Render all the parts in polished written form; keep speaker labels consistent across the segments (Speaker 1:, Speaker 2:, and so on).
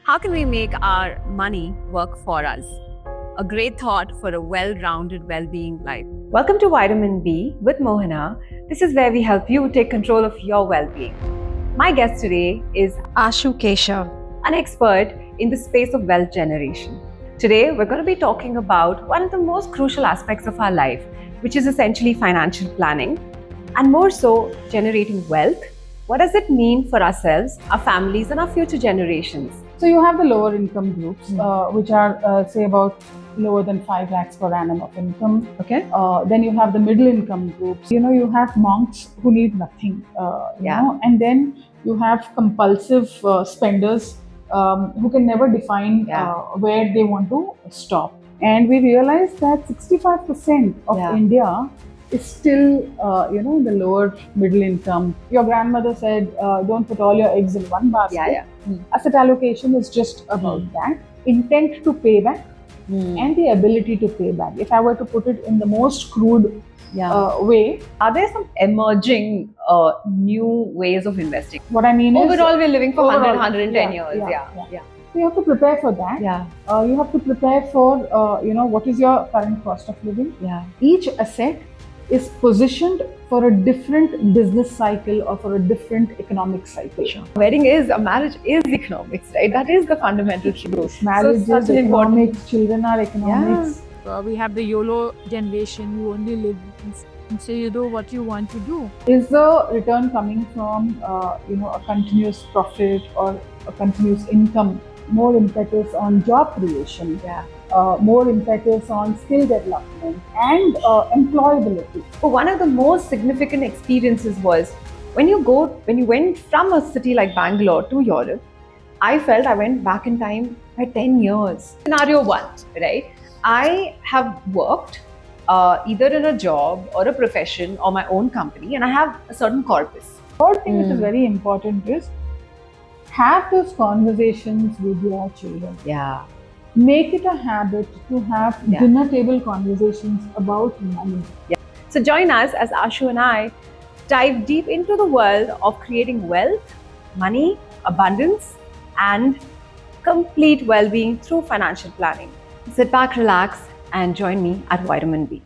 Speaker 1: How can we make our money work for us? A great thought for a well-rounded, well-being life.
Speaker 2: Welcome to Vitamin B with Mohana. This is where we help you take control of your well-being. My guest today is
Speaker 3: Ashoo Keshav,
Speaker 2: an expert in the space of wealth generation. Today, we're going to be talking about one of the most crucial aspects of our life, which is essentially financial planning, and more so, generating wealth. What does it mean for ourselves, our families, and our future generations?
Speaker 4: So you have the lower income groups, which are say about lower than 5 lakhs per annum of income.
Speaker 2: Okay.
Speaker 4: Then you have the middle income groups. You have monks who need nothing. And then you have compulsive spenders who can never define where they want to stop. And we realize that 65% of India is still, in the lower middle income. Your grandmother said, don't put all your eggs in one basket. Asset allocation is just about that. Intent to pay back and the ability to pay back. If I were to put it in the most crude way.
Speaker 2: Are there some emerging new ways of investing?
Speaker 4: What I mean
Speaker 2: overall,
Speaker 4: is...
Speaker 2: we're living for 110 years.
Speaker 4: So you have to prepare for that. You have to prepare for, what is your current cost of living. Each asset is positioned for a different business cycle or for a different economic cycle.
Speaker 2: Marriage is economics, right? That is the fundamental truth.
Speaker 4: Marriage is economics, children are economics.
Speaker 3: we have the YOLO generation, you only live once, and so you do what you want to do.
Speaker 4: Is the return coming from, a continuous profit or a continuous income, more impetus on job creation? More impetus on skill development and employability.
Speaker 2: But one of the most significant experiences was when you went from a city like Bangalore to Europe. I felt I went back in time by 10 years. Scenario one, right? I have worked either in a job or a profession or my own company, and I have a certain corpus.
Speaker 4: Third thing which is very important is have those conversations with your children. Make it a habit to have dinner table conversations about money.
Speaker 2: So join us as Ashoo and I dive deep into the world of creating wealth, money, abundance, and complete well-being through financial planning. Sit back, relax, and join me at Vitamin B.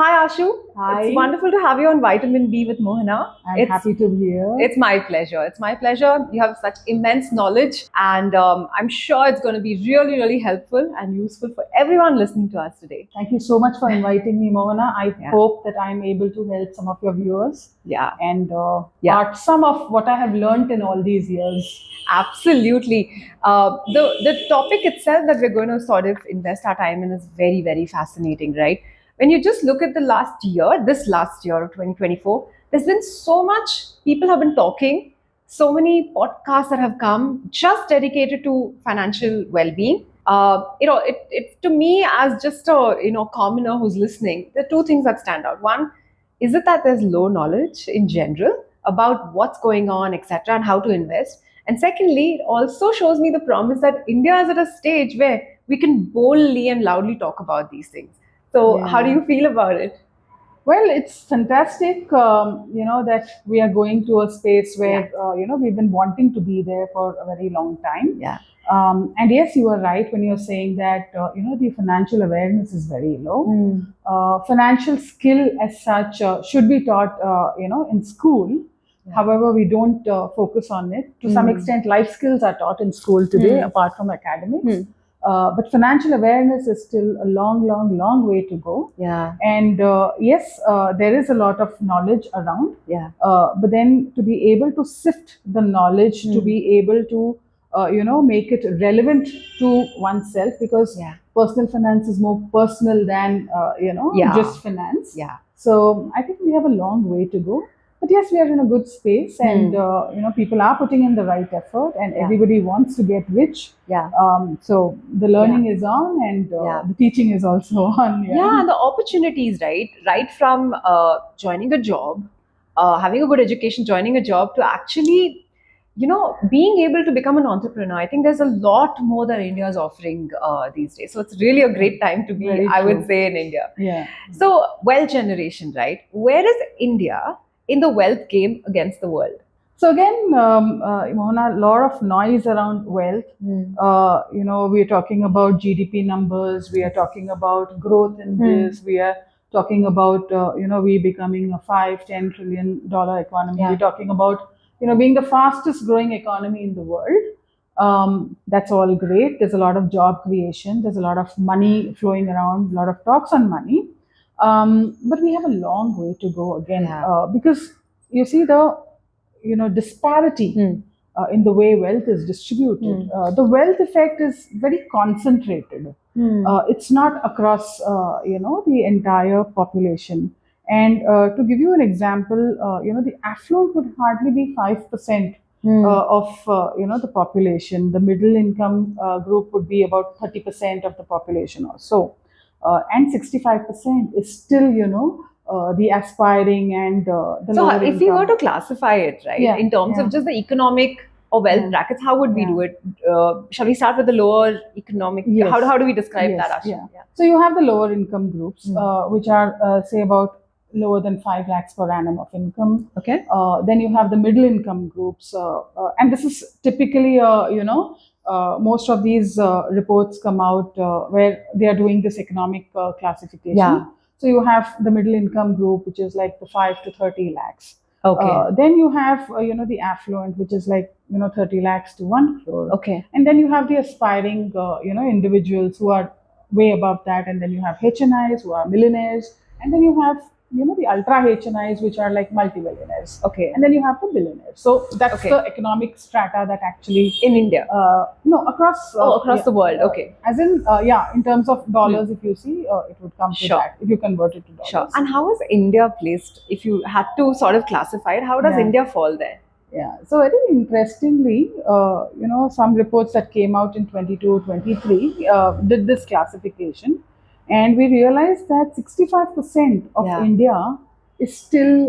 Speaker 2: Hi Ashoo.
Speaker 4: Hi.
Speaker 2: It's wonderful to have you on Vitamin B with Mohana.
Speaker 4: I'm happy to be here.
Speaker 2: It's my pleasure. It's my pleasure. You have such immense knowledge, and I'm sure it's going to be really, really helpful and useful for everyone listening to us today.
Speaker 4: Thank you so much for inviting me, Mohana. I hope that I'm able to help some of your viewers. And part some of what I have learned in all these years.
Speaker 2: Absolutely. The topic itself that we're going to sort of invest our time in is very, very fascinating, right? When you just look at this last year of 2024, there's been so much, people have been talking, so many podcasts that have come just dedicated to financial well-being. To me, as just a commoner who's listening, there are two things that stand out. One, is it that there's low knowledge in general about what's going on, etc., and how to invest? And secondly, it also shows me the promise that India is at a stage where we can boldly and loudly talk about these things. So how do you feel about it?
Speaker 4: Well, it's fantastic, that we are going to a space where, we've been wanting to be there for a very long time. And yes, you are right when you're saying that, the financial awareness is very low. Financial skill as such should be taught, in school. However, we don't focus on it. To some extent, life skills are taught in school today, apart from academics. But financial awareness is still a long, long, long way to go. And yes, there is a lot of knowledge around. But then to be able to sift the knowledge, to be able to, make it relevant to oneself, because personal finance is more personal than, just finance. So I think we have a long way to go. But yes, we are in a good space, and people are putting in the right effort, and everybody wants to get rich. So the learning is on, and the teaching is also on.
Speaker 2: The opportunities, right from joining a job having a good education, joining a job, to actually, being able to become an entrepreneur. I think there's a lot more that India is offering these days. So it's really a great time to be,
Speaker 4: Very
Speaker 2: I would
Speaker 4: true.
Speaker 2: say, in India.
Speaker 4: Yeah.
Speaker 2: So wealth generation, right? Where is India in the wealth game against the world?
Speaker 4: So again, Mohana, a lot of noise around wealth. We're talking about GDP numbers. We are talking about growth in this. We are talking about we becoming a $5-10 trillion economy. We're talking about being the fastest growing economy in the world. That's all great. There's a lot of job creation. There's a lot of money flowing around. A lot of talks on money. But we have a long way to go again, because you see the disparity in the way wealth is distributed. The wealth effect is very concentrated. It's not across the entire population. And to give you an example, the affluent would hardly be 5% of the population. The middle income group would be about 30% of the population or so. And 65% is still the aspiring and the
Speaker 2: So
Speaker 4: lower
Speaker 2: if we were
Speaker 4: income.
Speaker 2: to classify it, right,
Speaker 4: Yeah,
Speaker 2: in terms
Speaker 4: yeah.
Speaker 2: of just the economic or wealth
Speaker 4: Yeah.
Speaker 2: brackets, how would we
Speaker 4: Yeah.
Speaker 2: do it? Shall we start with the lower economic?
Speaker 4: Yes.
Speaker 2: How do we describe
Speaker 4: Yes,
Speaker 2: that, Ashoo?
Speaker 4: yeah. So you have the lower income groups, which are say about lower than 5 lakhs per annum of income.
Speaker 2: Okay.
Speaker 4: Then you have the middle income groups, and this is typically most of these reports come out where they are doing this economic classification.
Speaker 2: Yeah.
Speaker 4: So you have the middle income group, which is like the 5 to 30 lakhs.
Speaker 2: Okay.
Speaker 4: Then you have the affluent, which is like 30 lakhs to 1 crore.
Speaker 2: Okay.
Speaker 4: And then you have the aspiring individuals who are way above that, and then you have HNIs who are millionaires, and then you have the ultra HNIs, which are like multi-millionaires.
Speaker 2: Okay.
Speaker 4: And then you have the billionaires. So that's
Speaker 2: Okay.
Speaker 4: the economic strata that actually
Speaker 2: In India.
Speaker 4: no, across
Speaker 2: Across the world. Okay.
Speaker 4: as in in terms of dollars, if you see, it would come to
Speaker 2: Sure.
Speaker 4: that if you convert it to dollars.
Speaker 2: Sure. And how is India placed? If you had to sort of classify it, how does
Speaker 4: Yeah.
Speaker 2: India fall there?
Speaker 4: Yeah. So very interestingly, some reports that came out in 22-23 did this classification, and we realized that 65% of
Speaker 2: Yeah.
Speaker 4: India is still,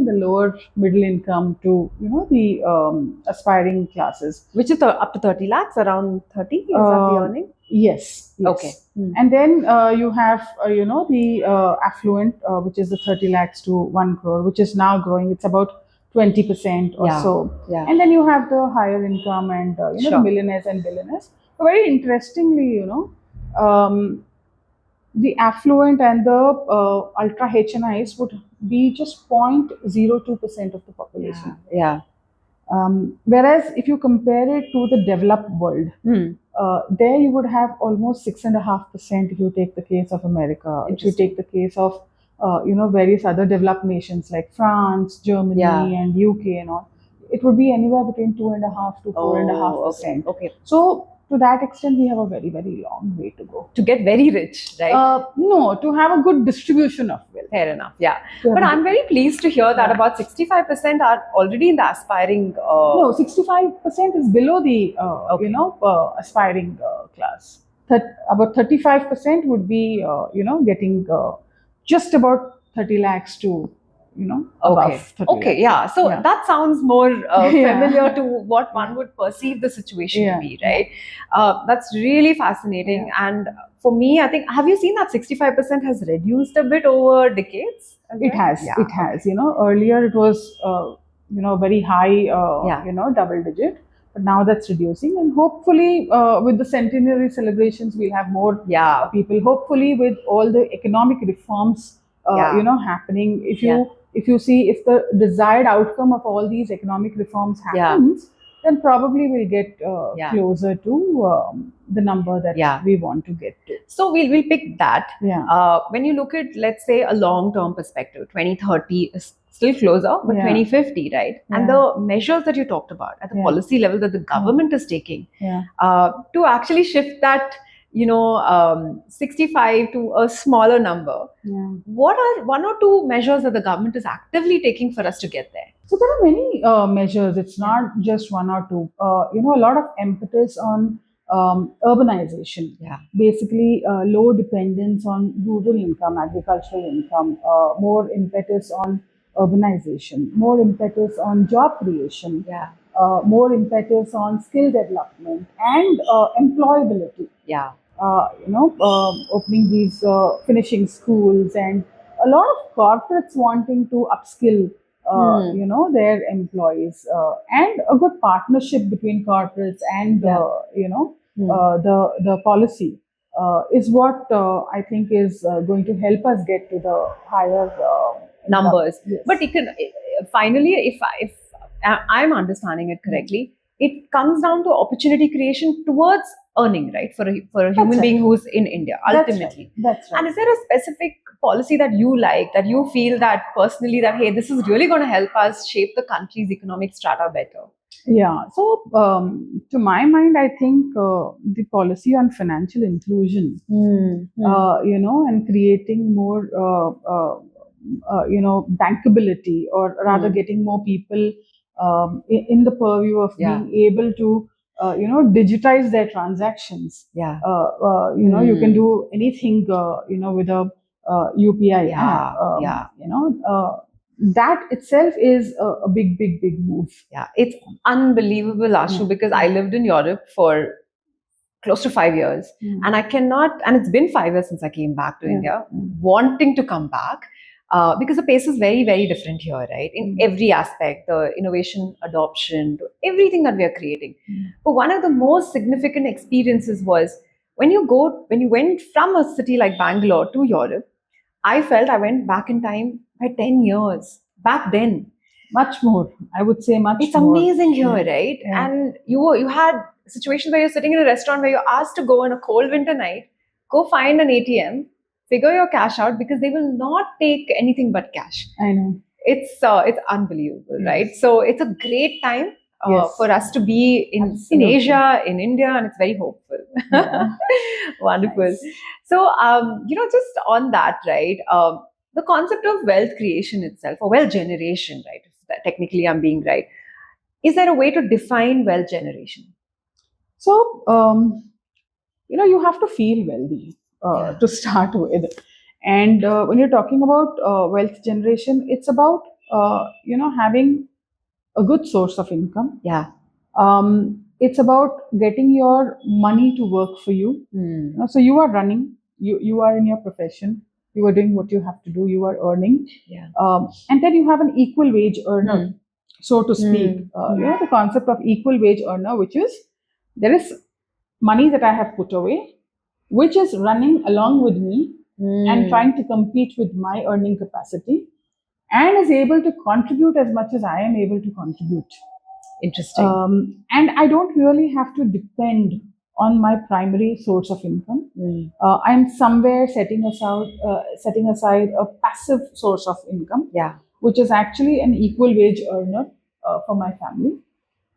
Speaker 4: the lower middle income to, the aspiring classes.
Speaker 2: Which is up to 30 lakhs, around 30? Is that the earning?
Speaker 4: Yes. Yes.
Speaker 2: Okay.
Speaker 4: And then you have, the affluent, which is the 30 lakhs to 1 crore, which is now growing. It's about 20% or
Speaker 2: Yeah.
Speaker 4: so.
Speaker 2: Yeah.
Speaker 4: And then you have the higher income and,
Speaker 2: Sure.
Speaker 4: the millionaires and billionaires. So very interestingly, the affluent and the ultra HNIs would be just 0.02% of the population.
Speaker 2: Yeah.
Speaker 4: Whereas if you compare it to the developed world, there you would have almost 6.5% if you take the case of America. If you take the case of various other developed nations like France, Germany,
Speaker 2: Yeah.
Speaker 4: and UK and all, it would be anywhere between 2.5 to 4.5%.
Speaker 2: Okay.
Speaker 4: So to that extent, we have a very, very long way to go.
Speaker 2: To get very rich, right?
Speaker 4: No, to have a good distribution of wealth.
Speaker 2: Fair enough. Yeah. But I'm very pleased to hear that about 65% are already in the aspiring.
Speaker 4: No, 65% is below the aspiring class. About 35% would be getting just about 30 lakhs to above 30
Speaker 2: Okay.
Speaker 4: lakhs.
Speaker 2: Yeah. So that sounds more familiar to what one would perceive the situation to be, right? That's really fascinating. And for me, I think, have you seen that 65% has reduced a bit over decades?
Speaker 4: It has. It has. Earlier it was very high, double digit, but now that's reducing, and hopefully with the centenary celebrations we'll have more people. Hopefully with all the economic reforms happening, if you see, if the desired outcome of all these economic reforms happens, then probably we'll get closer to the number that we want to get to.
Speaker 2: So we'll pick that.
Speaker 4: Yeah.
Speaker 2: When you look at, let's say, a long-term perspective, 2030 is still closer, but 2050, right? And the measures that you talked about at the policy level that the government is taking to actually shift that 65 to a smaller number. What are one or two measures that the government is actively taking for us to get there?
Speaker 4: So there are many measures. It's not just one or two. A lot of impetus on urbanization. Basically, low dependence on rural income, agricultural income. More impetus on urbanization, more impetus on job creation,
Speaker 2: Yeah.
Speaker 4: more impetus on skill development and employability.
Speaker 2: Yeah.
Speaker 4: Opening these finishing schools and a lot of corporates wanting to upskill, their employees, and a good partnership between corporates and, the policy is what I think is going to help us get to the higher
Speaker 2: numbers.
Speaker 4: Yes.
Speaker 2: But it can finally, if I'm understanding it correctly, it comes down to opportunity creation towards earning, right? For a human being who's in India, ultimately.
Speaker 4: That's right.
Speaker 2: And is there a specific policy that you like, that you feel that personally, that hey, this is really going to help us shape the country's economic strata better?
Speaker 4: Yeah. So, to my mind, I think the policy on financial inclusion, and creating more, bankability, or rather getting more people in the purview of being able to, digitize their transactions.
Speaker 2: Yeah.
Speaker 4: You can do anything, with a UPI app. That itself is a big, big, big move.
Speaker 2: Yeah, it's unbelievable, Ashoo, because I lived in Europe for close to 5 years, and I cannot, and it's been 5 years since I came back to India, wanting to come back, because the pace is very, very different here, right? In every aspect, the innovation, adoption, to everything that we are creating. But one of the most significant experiences was when you went from a city like Bangalore to Europe. I felt I went back in time by 10 years back then.
Speaker 4: Much more, I would say, much more.
Speaker 2: It's amazing here, right? Yeah. And you had a situation where you're sitting in a restaurant where you're asked to go on a cold winter night, go find an ATM, figure your cash out, because they will not take anything but cash.
Speaker 4: I know.
Speaker 2: It's unbelievable, right? So it's a great time for us to be in Asia, in India, and it's very hopeful. Yeah. Wonderful. Nice. So, just on that, right? The concept of wealth creation itself, or wealth generation, right? If technically I'm being right. Is there a way to define wealth generation?
Speaker 4: So, you have to feel wealthy to start with. And when you're talking about wealth generation, it's about, having a good source of income.
Speaker 2: Yeah.
Speaker 4: It's about getting your money to work for you. So you are running, you are in your profession, you are doing what you have to do, you are earning.
Speaker 2: Yeah.
Speaker 4: And then you have an equal wage earner, so to speak. The concept of equal wage earner, which is there is money that I have put away, which is running along with me and trying to compete with my earning capacity, and is able to contribute as much as I am able to contribute.
Speaker 2: Interesting.
Speaker 4: And I don't really have to depend on my primary source of income. I'm somewhere setting aside a passive source of income, which is actually an equal wage earner for my family.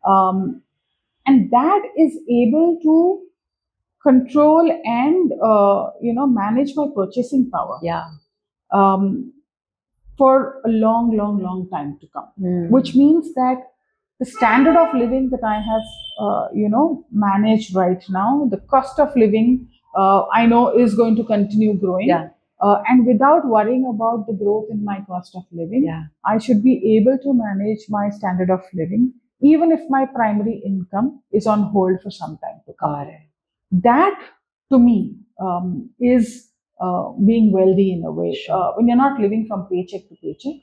Speaker 4: And that is able to control and manage my purchasing power. For a long, long, long time to come, which means that the standard of living that I have, managed right now, the cost of living, I know is going to continue growing. And without worrying about the growth in my cost of living, I should be able to manage my standard of living, even if my primary income is on hold for some time to come. That, to me, is being wealthy in a way. When you're not living from paycheck to paycheck,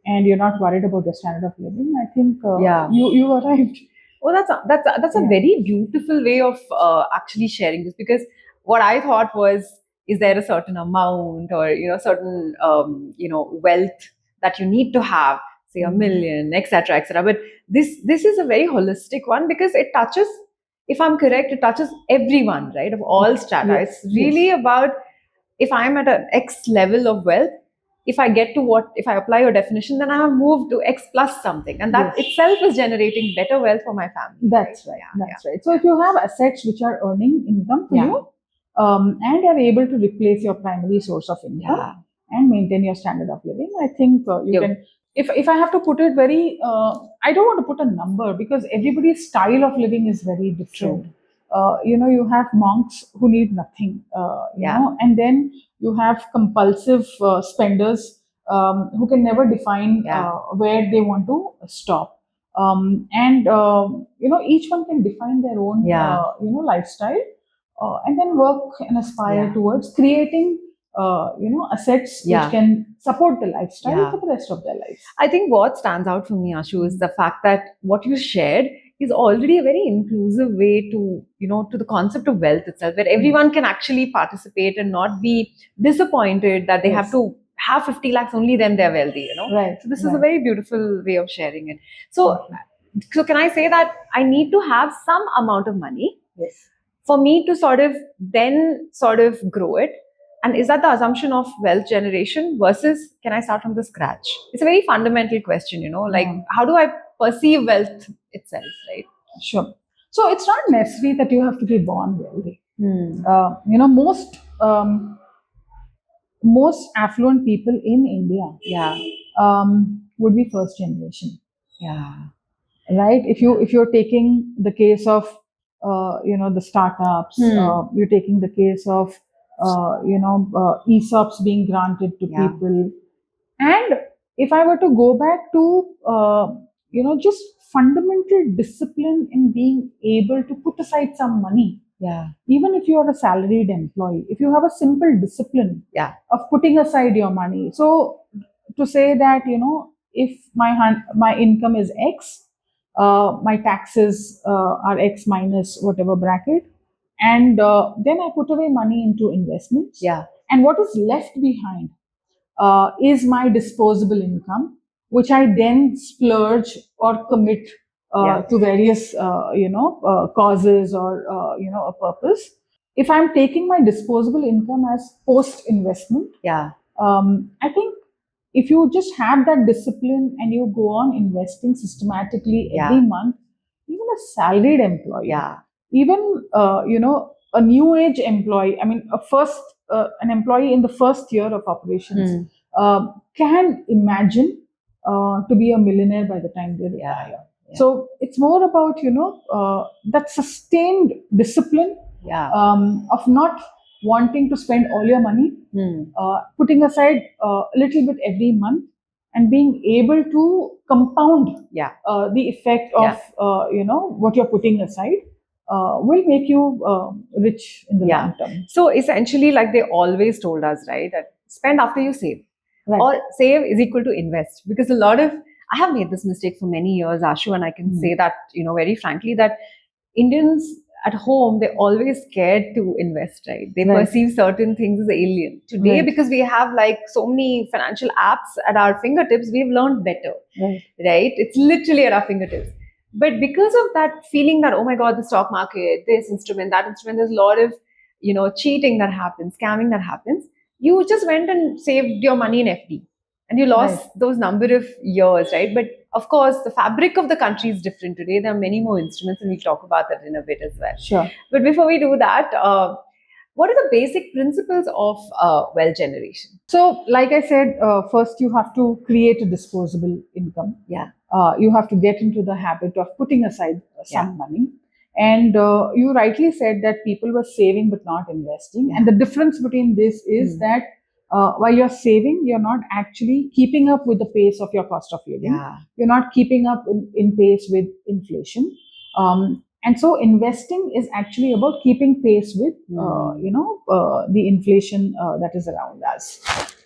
Speaker 4: and you're not worried about your standard of living, I think you arrived.
Speaker 2: Oh, that's a very beautiful way of actually sharing this, because what I thought was, is there a certain amount or certain wealth that you need to have, say $1 million, etc., etc. But this is a very holistic one, because it touches, if I'm correct, it touches everyone, right, of all strata. It's really about, if I'm at an X level of wealth, if I apply your definition, then I have moved to X plus something. And that itself is generating better wealth for my family.
Speaker 4: That's right. That's right. So if you have assets which are earning income for you, and are able to replace your primary source of income and maintain your standard of living, I think you can. If I have to put it very, I don't want to put a number, because everybody's style of living is very different. You have monks who need nothing, and then you have compulsive spenders who can never define where they want to stop. Each one can define their own, lifestyle, and then work and aspire towards creating, assets which can support the lifestyle for the rest of their life.
Speaker 2: I think what stands out for me, Ashoo, is the fact that what you shared is already a very inclusive way to, to the concept of wealth itself, where everyone can actually participate and not be disappointed that they have to have 50 lakhs, only then they're wealthy,
Speaker 4: Right.
Speaker 2: So this is a very beautiful way of sharing it. So can I say that I need to have some amount of money for me to sort of grow it? And is that the assumption of wealth generation versus can I start from the scratch? It's a very fundamental question, like how do I perceive wealth itself, right?
Speaker 4: Sure. So it's not necessary that you have to be born wealthy. Most affluent people in India would be first generation. Right. If you're taking the case of the startups, you're taking the case of ESOPs being granted to people, and if I were to go back to just fundamental discipline in being able to put aside some money. Even if you are a salaried employee, if you have a simple discipline of putting aside your money, so to say that if my income is X, my taxes are X minus whatever bracket, and then I put away money into investments. And what is left behind is my disposable income, which I then splurge or commit to various, causes or, a purpose. If I'm taking my disposable income as post investment, I think if you just have that discipline and you go on investing systematically every month, even a salaried employee, even a new age employee, I mean, an employee in the first year of operations can imagine to be a millionaire by the time they retire. So it's more about that sustained discipline of not wanting to spend all your money, putting aside a little bit every month, and being able to compound the effect of what you're putting aside will make you rich in the long term.
Speaker 2: So essentially, like they always told us, right, that spend after you save, or save is equal to invest. Because I have made this mistake for many years, Ashoo, and I can say that very frankly that Indians at home, they're always scared to invest, right? They perceive certain things as alien. Today, because we have like so many financial apps at our fingertips, we've learned better, right? It's literally at our fingertips. But because of that feeling that, oh my God, the stock market, this instrument, that instrument, there's a lot of, cheating that happens, scamming that happens. You just went and saved your money in FD and you lost those number of years, right? But of course, the fabric of the country is different today. There are many more instruments, and we'll talk about that in a bit as well.
Speaker 4: Sure.
Speaker 2: But before we do that, what are the basic principles of wealth generation?
Speaker 4: So, like I said, first you have to create a disposable income. You have to get into the habit of putting aside some money. And you rightly said that people were saving but not investing. And the difference between this is that while you're saving, you're not actually keeping up with the pace of your cost of living. You're not keeping up in pace with inflation. And so investing is actually about keeping pace with, the inflation that is around us.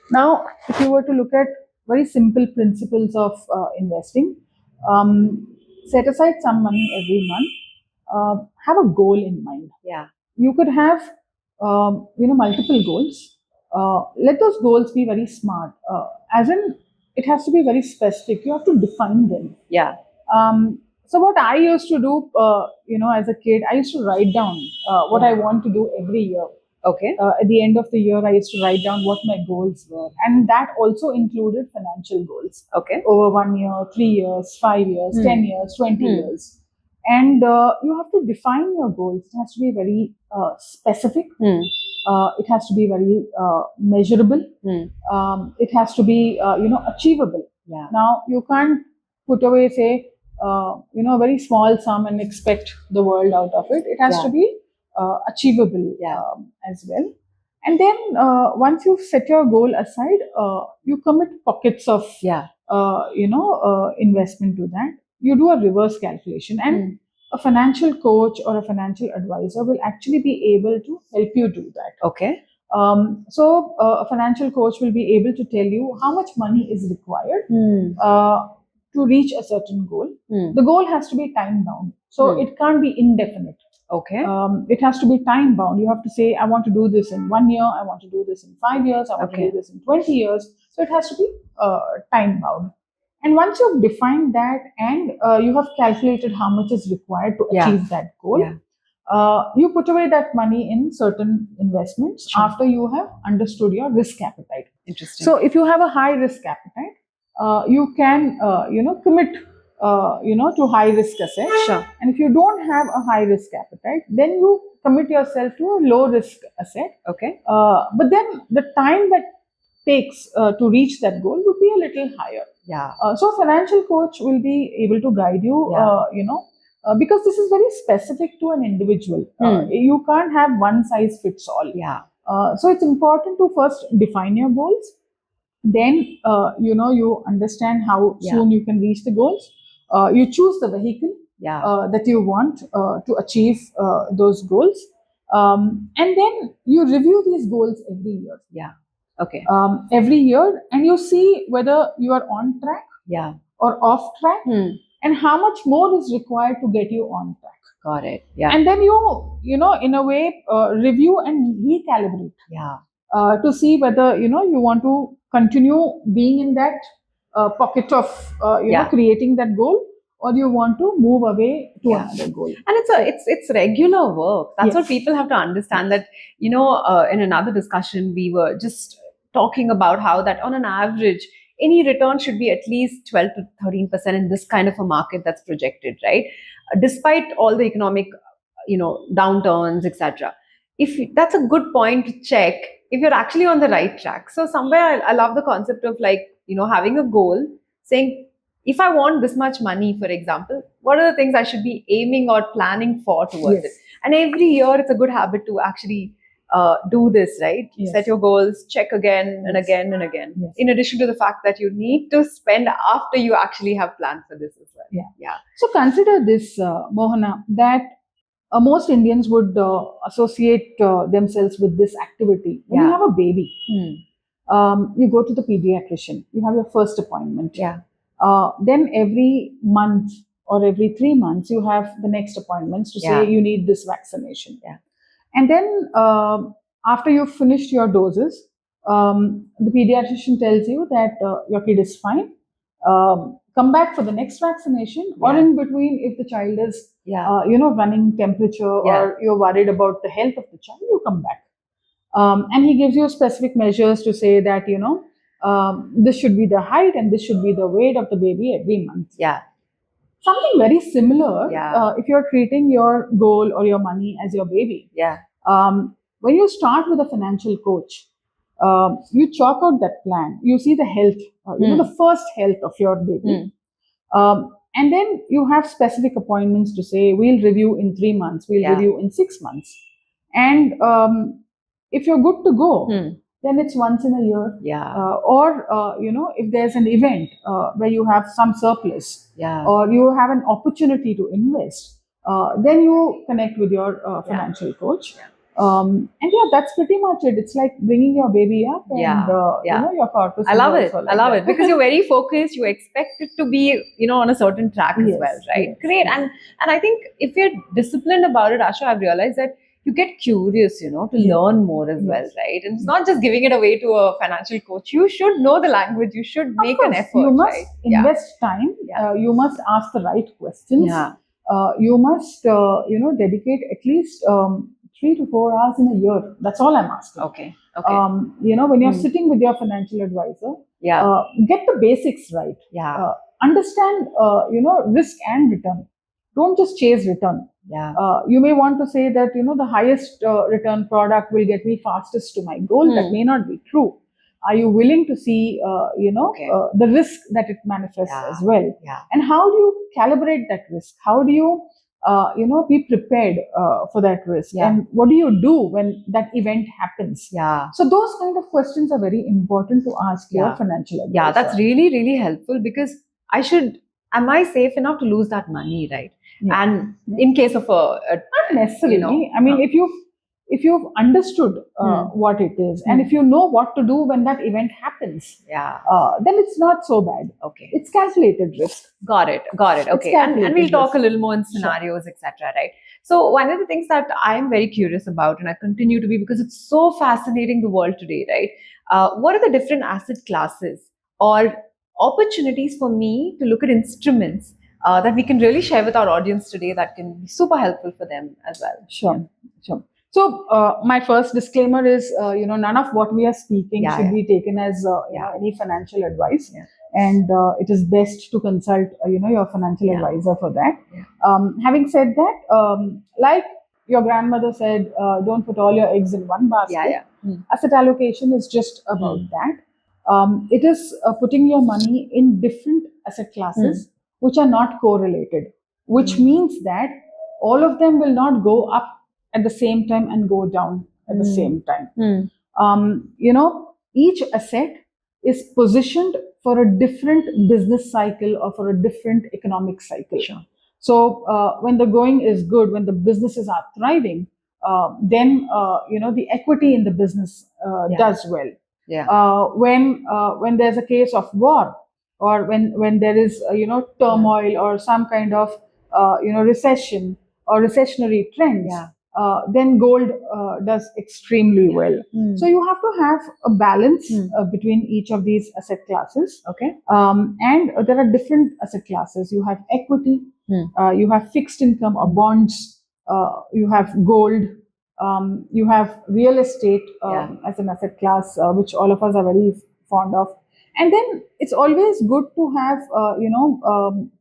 Speaker 4: Now, if you were to look at very simple principles of investing, set aside some money every month. Have a goal in mind. You could have, multiple goals. Let those goals be very smart. As in, it has to be very specific. You have to define them. So what I used to do, as a kid, I used to write down what I want to do every year. At the end of the year, I used to write down what my goals were. And that also included financial goals. Over 1 year, 3 years, 5 years, 10 years, 20 years. And you have to define your goals. It has to be very specific. It has to be very measurable. It has to be, achievable. Now, you can't put away, say, a very small sum and expect the world out of it. It has to be achievable as well. And then once you've set your goal aside, you commit pockets of investment to that. You do a reverse calculation, and a financial coach or a financial advisor will actually be able to help you do that.
Speaker 2: Okay.
Speaker 4: A financial coach will be able to tell you how much money is required to reach a certain goal. The goal has to be time bound, so it can't be indefinite.
Speaker 2: Okay.
Speaker 4: It has to be time bound. You have to say, I want to do this in 1 year, I want to do this in 5 years, I want to do this in 20 years. So it has to be time bound. And once you've defined that and you have calculated how much is required to achieve that goal, you put away that money in certain investments after you have understood your risk appetite.
Speaker 2: Interesting.
Speaker 4: So if you have a high risk appetite, you can commit to high risk assets.
Speaker 2: Sure.
Speaker 4: And if you don't have a high risk appetite, then you commit yourself to a low risk asset.
Speaker 2: Okay.
Speaker 4: But then the time that takes to reach that goal would be a little higher.
Speaker 2: Yeah.
Speaker 4: So financial coach will be able to guide you, because this is very specific to an individual. You can't have one size fits all.
Speaker 2: Yeah.
Speaker 4: So it's important to first define your goals. Then, you understand how soon you can reach the goals. You choose the vehicle that you want to achieve those goals. And then you review these goals every year.
Speaker 2: Yeah. Okay.
Speaker 4: Every year, and you see whether you are on track or off track, and how much more is required to get you on track.
Speaker 2: Got it. Yeah.
Speaker 4: And then you in a way, review and recalibrate. To see whether you want to continue being in that pocket of creating that goal, or you want to move away to another goal.
Speaker 2: And it's regular work. That's what people have to understand. That in another discussion we were just talking about how that on an average any return should be at least 12 to 13% in this kind of a market that's projected, right? Despite all the economic downturns, etc. If that's a good point to check if you're actually on the right track. So somewhere I love the concept of having a goal, saying if I want this much money, for example, what are the things I should be aiming or planning for towards it? And every year it's a good habit to actually do this, right? Set your goals, check again and again and again. In addition to the fact that you need to spend after you actually have planned for this as well.
Speaker 4: So consider this, Mohana, that most Indians would associate themselves with this activity. When you have a baby, you go to the pediatrician, you have your first appointment. Then every month or every 3 months, you have the next appointments to say you need this vaccination. And then after you've finished your doses, the pediatrician tells you that your kid is fine. Come back for the next vaccination, or in between, if the child is running temperature or you're worried about the health of the child, you come back. And he gives you specific measures to say that this should be the height and this should be the weight of the baby every month. Something very similar if you're treating your goal or your money as your baby. When you start with a financial coach, you chalk out that plan. You see the health, the first health of your baby. And then you have specific appointments to say, we'll review in 3 months, we'll review in 6 months. And if you're good to go, then it's once in a year. Or, if there's an event where you have some surplus or you have an opportunity to invest, then you connect with your financial coach. And that's pretty much it. It's like bringing your baby up and your corpus.
Speaker 2: I love it. I love it because you're very focused. You expect it to be on a certain track as well, right? Great. And I think if you're disciplined about it, Ashoo, I've realized that you get curious, to learn more as well, right? And it's not just giving it away to a financial coach. You should know the language. You should make an effort.
Speaker 4: You must invest time. You must ask the right questions. You must, dedicate at least 3 to 4 hours in a year. That's all I'm asking.
Speaker 2: Okay.
Speaker 4: When you're sitting with your financial advisor, get the basics right. Understand, risk and return. Don't just chase return. You may want to say that, the highest return product will get me fastest to my goal. That may not be true. Are you willing to see, the risk that it manifests as well? And how do you calibrate that risk? How do you be prepared for that risk.
Speaker 2: Yeah.
Speaker 4: And what do you do when that event happens?
Speaker 2: Yeah.
Speaker 4: So those kind of questions are very important to ask your
Speaker 2: Yeah.
Speaker 4: financial advisor.
Speaker 2: Yeah, that's really, really helpful, because am I safe enough to lose that money, right?
Speaker 4: Yeah.
Speaker 2: And in case of
Speaker 4: Not necessarily.
Speaker 2: you know,
Speaker 4: I mean, if you've understood what it is, and if you know what to do when that event happens,
Speaker 2: yeah.
Speaker 4: then it's not so bad.
Speaker 2: Okay.
Speaker 4: It's calculated risk.
Speaker 2: Got it. Okay. And we'll
Speaker 4: calculated
Speaker 2: talk a
Speaker 4: risk.
Speaker 2: little more in scenarios, etc. Right? So one of the things that I'm very curious about, and I continue to be, because it's so fascinating, the world today, right? What are the different asset classes or opportunities for me to look at instruments that we can really share with our audience today that can be super helpful for them as well?
Speaker 4: Sure. So my first disclaimer is, none of what we are speaking should be taken as any financial advice, and it is best to consult your financial advisor for that. Having said that, like your grandmother said, don't put all your eggs in one basket. Asset allocation is just about that. It is putting your money in different asset classes which are not correlated, which means that all of them will not go up at the same time and go down at the same time. Each asset is positioned for a different business cycle or for a different economic cycle.
Speaker 2: Sure.
Speaker 4: So when the going is good, when the businesses are thriving, then the equity in the business does well.
Speaker 2: Yeah.
Speaker 4: When there's a case of war, or when there is turmoil or some kind of recession or recessionary trends, then gold does extremely well. So you have to have a balance between each of these asset classes.
Speaker 2: Okay.
Speaker 4: And there are different asset classes. You have equity, you have fixed income or bonds, you have gold, you have real estate as an asset class, which all of us are very fond of. And then it's always good to have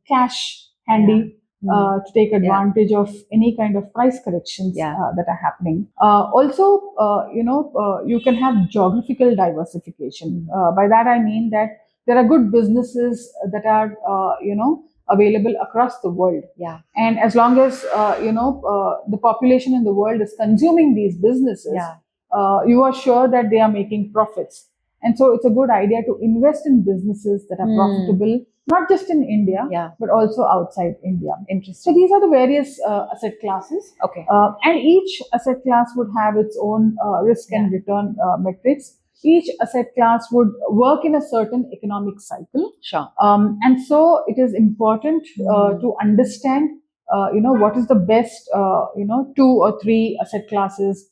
Speaker 4: cash handy to take advantage of any kind of price corrections that are happening. Also, you can have geographical diversification. By that I mean that there are good businesses that are available across the world. And as long as the population in the world is consuming these businesses, you are sure that they are making profits. And so it's a good idea to invest in businesses that are profitable, not just in India, but also outside India.
Speaker 2: Interesting.
Speaker 4: So these are the various asset classes.
Speaker 2: Okay.
Speaker 4: And each asset class would have its own risk and return metrics. Each asset class would work in a certain economic cycle.
Speaker 2: Sure.
Speaker 4: And so it is important to understand, what is the best, 2 or 3 asset classes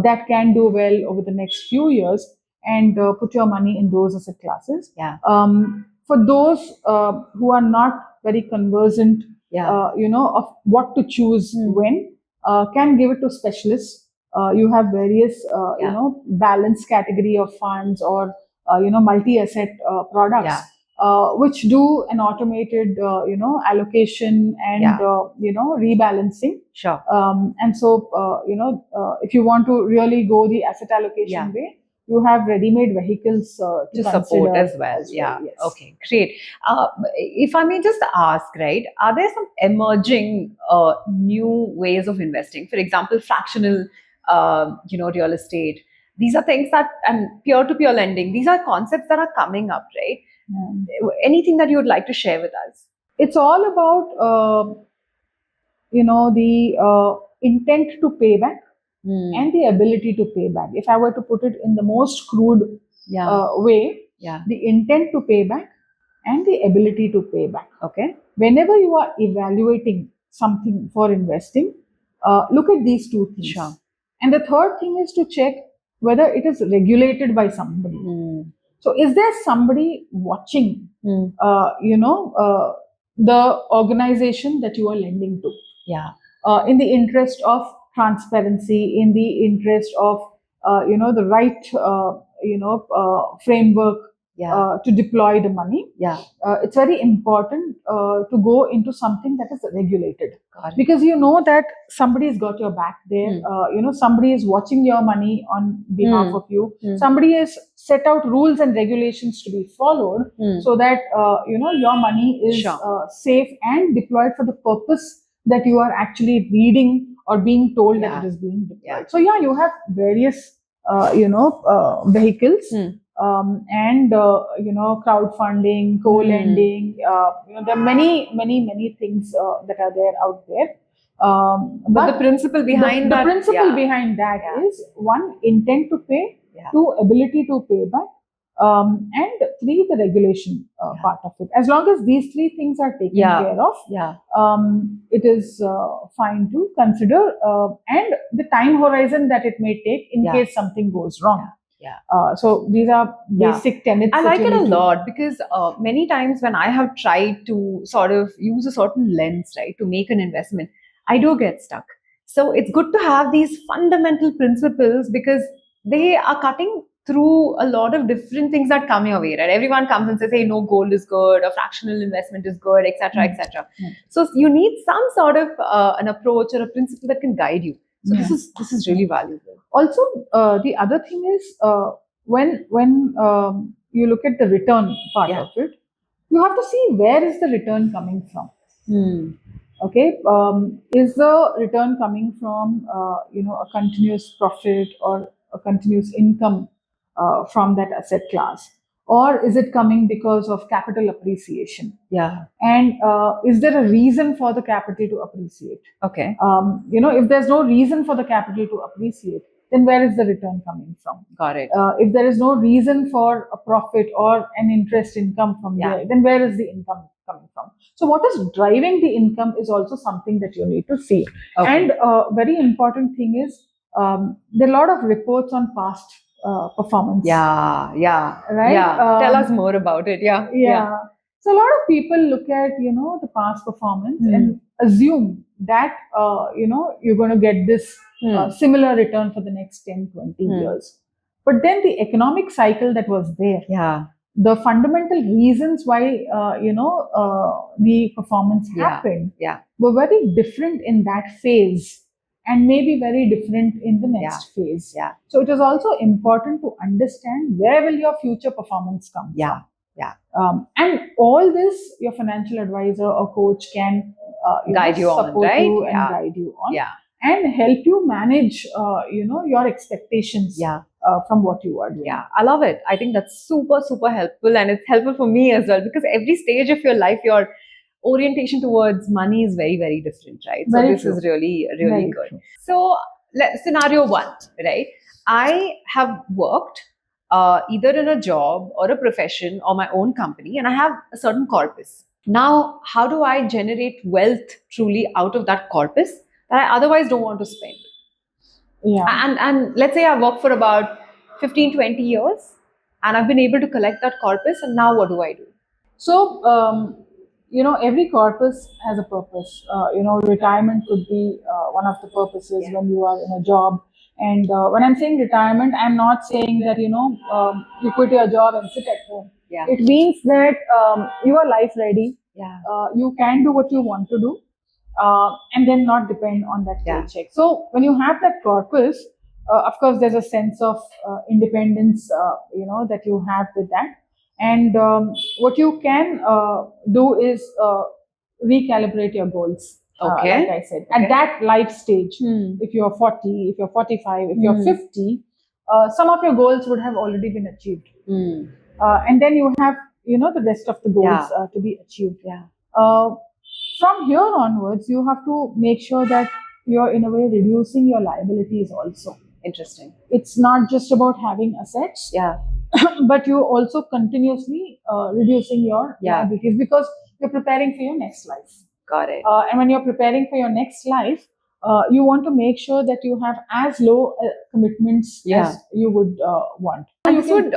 Speaker 4: that can do well over the next few years, and put your money in those asset classes. For those who are not very conversant, of what to choose when, can give it to specialists. You have various, balanced category of funds, or multi-asset products, which do an automated, allocation and rebalancing.
Speaker 2: Sure.
Speaker 4: And so, if you want to really go the asset allocation way, you have ready-made vehicles
Speaker 2: to support as well. Yes. Okay, great. If I may just ask, right, are there some emerging new ways of investing? For example, fractional, real estate. These are things that, and peer-to-peer lending. These are concepts that are coming up, right? Anything that you would like to share with us?
Speaker 4: It's all about, the intent to pay back. And the ability to pay back. If I were to put it in the most crude way, the intent to pay back and the ability to pay back.
Speaker 2: Okay.
Speaker 4: Whenever you are evaluating something for investing, look at these two things.
Speaker 2: Sure.
Speaker 4: And the third thing is to check whether it is regulated by somebody. So is there somebody watching, the organization that you are lending to? In the interest of transparency, in the interest of the right framework to deploy the money. It's very important to go into something that is regulated, because you know that somebody's got your back there. Somebody is watching your money on behalf of you. Somebody has set out rules and regulations to be followed, so that your money is safe and deployed for the purpose that you are actually reading or being told that it is being deployed.
Speaker 2: Yeah.
Speaker 4: So yeah, you have various vehicles. And crowdfunding, co-lending, there are many things that are there out there.
Speaker 2: But the principle behind
Speaker 4: the
Speaker 2: that,
Speaker 4: principle behind that is one, intent to pay, two, ability to pay back, and three, the regulation part of it. As long as these three things are taken care of, it is fine to consider, and the time horizon that it may take in case something goes wrong. So these are basic tenets.
Speaker 2: I like it a lot because many times when I have tried to sort of use a certain lens, right, to make an investment, I do get stuck. So it's good to have these fundamental principles because they are cutting through a lot of different things that come your way, right? Everyone comes and says, hey, no, gold is good, or fractional investment is good, etc., etc. So you need some sort of an approach or a principle that can guide you. So this is really valuable.
Speaker 4: Also, the other thing is when you look at the return part of it, you have to see where is the return coming from. Okay, is the return coming from a continuous profit or a continuous income from that asset class, or is it coming because of capital appreciation? And is there a reason for the capital to appreciate?
Speaker 2: Okay.
Speaker 4: If there's no reason for the capital to appreciate, then where is the return coming from?
Speaker 2: Got it.
Speaker 4: If there is no reason for a profit or an interest income from there, then where is the income coming from? So what is driving the income is also something that you need to see. And very important thing is there are a lot of reports on past performance. Right?
Speaker 2: Tell us more about it.
Speaker 4: So a lot of people look at the past performance and assume that you're going to get this similar return for the next 10-20 years. But then the economic cycle that was there, the fundamental reasons why the performance happened were very different in that phase, and maybe very different in the next phase. So it is also important to understand where will your future performance come from. And all this, your financial advisor or coach can
Speaker 2: guide you on,
Speaker 4: support
Speaker 2: right?
Speaker 4: you and guide you on, and help you manage your expectations from what you are doing.
Speaker 2: I love it. I think that's super, super helpful, and it's helpful for me as well because every stage of your life, your orientation towards money is very, very different, right? So this is really, really good.
Speaker 4: True.
Speaker 2: So scenario one, right? I have worked either in a job or a profession or my own company, and I have a certain corpus. Now, how do I generate wealth truly out of that corpus that I otherwise don't want to spend? And let's say I worked for about 15-20 years and I've been able to collect that corpus, and now what do I do?
Speaker 4: So every corpus has a purpose. Retirement could be one of the purposes when you are in a job. And when I'm saying retirement, I'm not saying that you quit your job and sit at home. It means that you are life ready. You can do what you want to do, and then not depend on that paycheck. So when you have that corpus, of course, there's a sense of independence, that you have with that. And what you can do is recalibrate your goals. Like I said, at that life stage, if you're 40, if you're 45, if you're 50, some of your goals would have already been achieved. And then you have, the rest of the goals to be achieved. From here onwards, you have to make sure that you're in a way reducing your liabilities also.
Speaker 2: Interesting.
Speaker 4: It's not just about having assets, but you also continuously reducing your liabilities because you're preparing for your next life.
Speaker 2: Got it.
Speaker 4: And when you're preparing for your next life, you want to make sure that you have as low commitments as you would want.
Speaker 2: And this would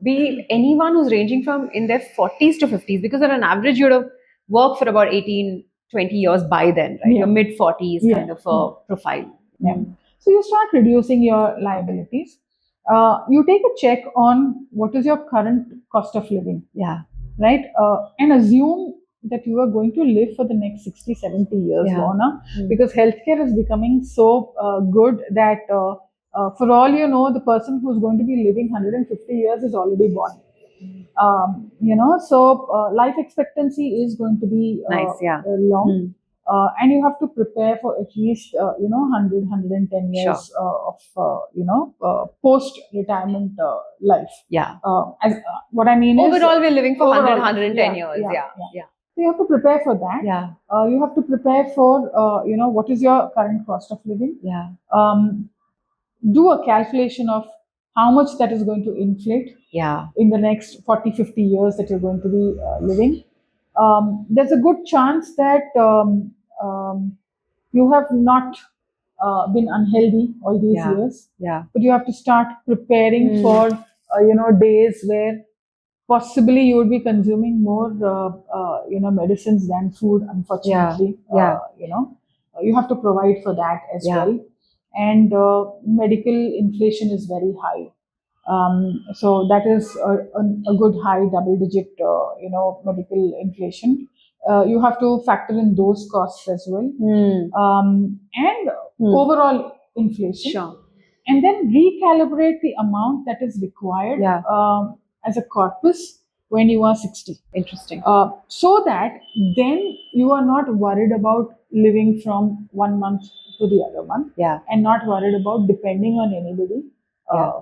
Speaker 2: be anyone who's ranging from in their 40s to 50s, because on an average you would have worked for about 18-20 years by then, right? Your mid 40s kind of profile.
Speaker 4: So you start reducing your liabilities. You take a check on what is your current cost of living. Right? And assume that you are going to live for the next 60-70 years, Lorna, because healthcare is becoming so good that for all you know, the person who's going to be living 150 years is already born. So life expectancy is going to be long. and you have to prepare for at least 100 years of post retirement life. As what I mean
Speaker 2: overall
Speaker 4: is
Speaker 2: we're living for
Speaker 4: overall,
Speaker 2: 110 years.
Speaker 4: So you have to prepare for that. You have to prepare for what is your current cost of living. Do a calculation of how much that is going to inflate in the next 40-50 years that you're going to be living. There's a good chance that you have not been unhealthy all these years, but you have to start preparing for days where possibly you would be consuming more medicines than food, unfortunately. You have to provide for that as well. And medical inflation is very high. So that is a good high double digit medical inflation. You have to factor in those costs as well. And overall inflation. And then recalibrate the amount that is required as a corpus when you are 60.
Speaker 2: Interesting.
Speaker 4: So that then you are not worried about living from one month to the other month, and not worried about depending on anybody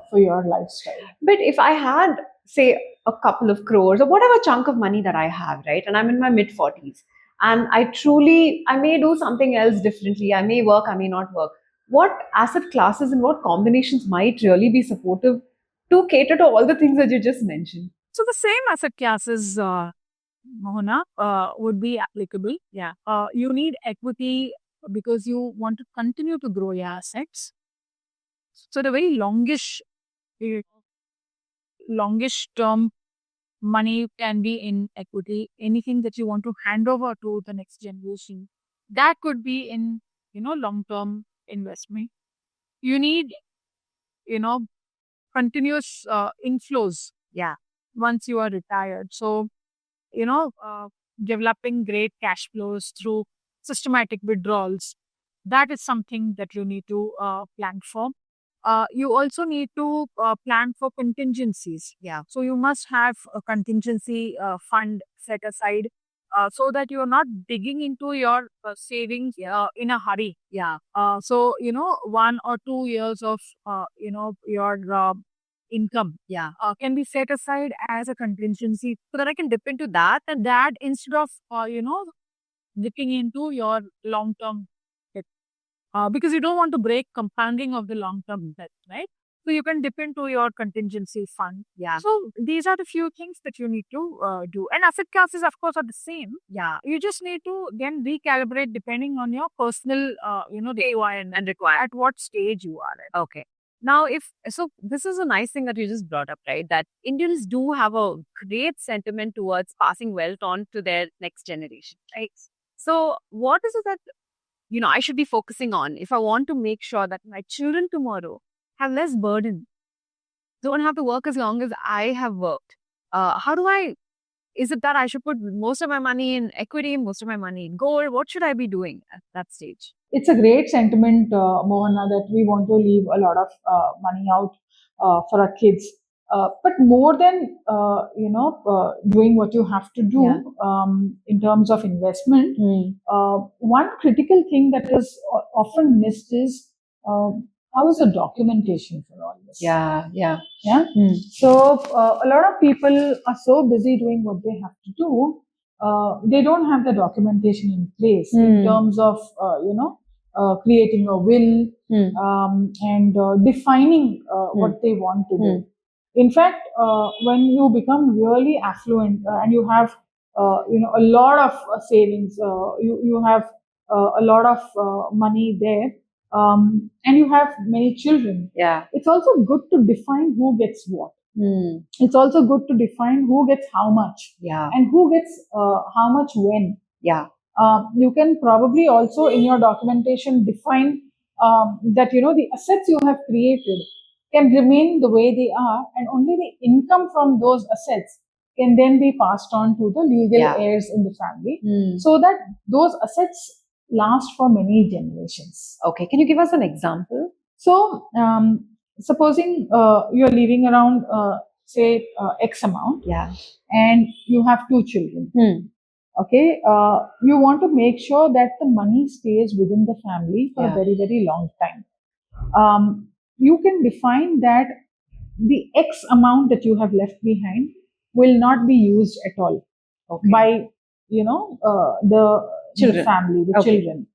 Speaker 4: for your lifestyle.
Speaker 2: But if I had, say, a couple of crores or whatever chunk of money that I have, right, and I'm in my mid 40s, and I may do something else differently. I may work, I may not work. What asset classes and what combinations might really be supportive to cater to all the things that you just mentioned?
Speaker 3: So the same asset classes, Mohana, would be applicable. You need equity because you want to continue to grow your assets. So the very longish term money can be in equity. Anything that you want to hand over to the next generation, that could be in long-term investment. You need continuous inflows once you are retired. So developing great cash flows through systematic withdrawals, that is something that you need to plan for. You also need to plan for contingencies. So you must have a contingency fund set aside so that you're not digging into your savings in a hurry. So 1 or 2 years of your income can be set aside as a contingency so that I can dip into that, and that instead of dipping into your long term debt, because you don't want to break compounding of the long term debt, right? So you can dip into your contingency fund. So these are the few things that you need to do. And asset classes, of course, are the same. You just need to then recalibrate depending on your personal, requirement and require at what stage you are at.
Speaker 1: Okay. Now, this is a nice thing that you just brought up, right? That Indians do have a great sentiment towards passing wealth on to their next generation, right? So what is it that, I should be focusing on if I want to make sure that my children tomorrow have less burden, don't have to work as long as I have worked? Is it that I should put most of my money in equity, most of my money in gold? What should I be doing at that stage?
Speaker 4: It's a great sentiment, Mohana, that we want to leave a lot of money out for our kids. But more than doing what you have to do in terms of investment, one critical thing that is often missed is how is the documentation for all this? So a lot of people are so busy doing what they have to do, they don't have the documentation in place in terms of creating a will and defining what they want to do. In fact, when you become really affluent and you have a lot of savings, you have a lot of money there, and you have many children, it's also good to define who gets what. It's also good to define who gets how much and who gets how much when. You can probably also in your documentation define that the assets you have created can remain the way they are, and only the income from those assets can then be passed on to the legal heirs in the family, so that those assets last for many generations.
Speaker 2: Okay, can you give us an example?
Speaker 4: So, supposing you're leaving around, say, X amount, and you have 2 children. Okay, you want to make sure that the money stays within the family for a very, very long time. You can define that the X amount that you have left behind will not be used at all by the family, the children.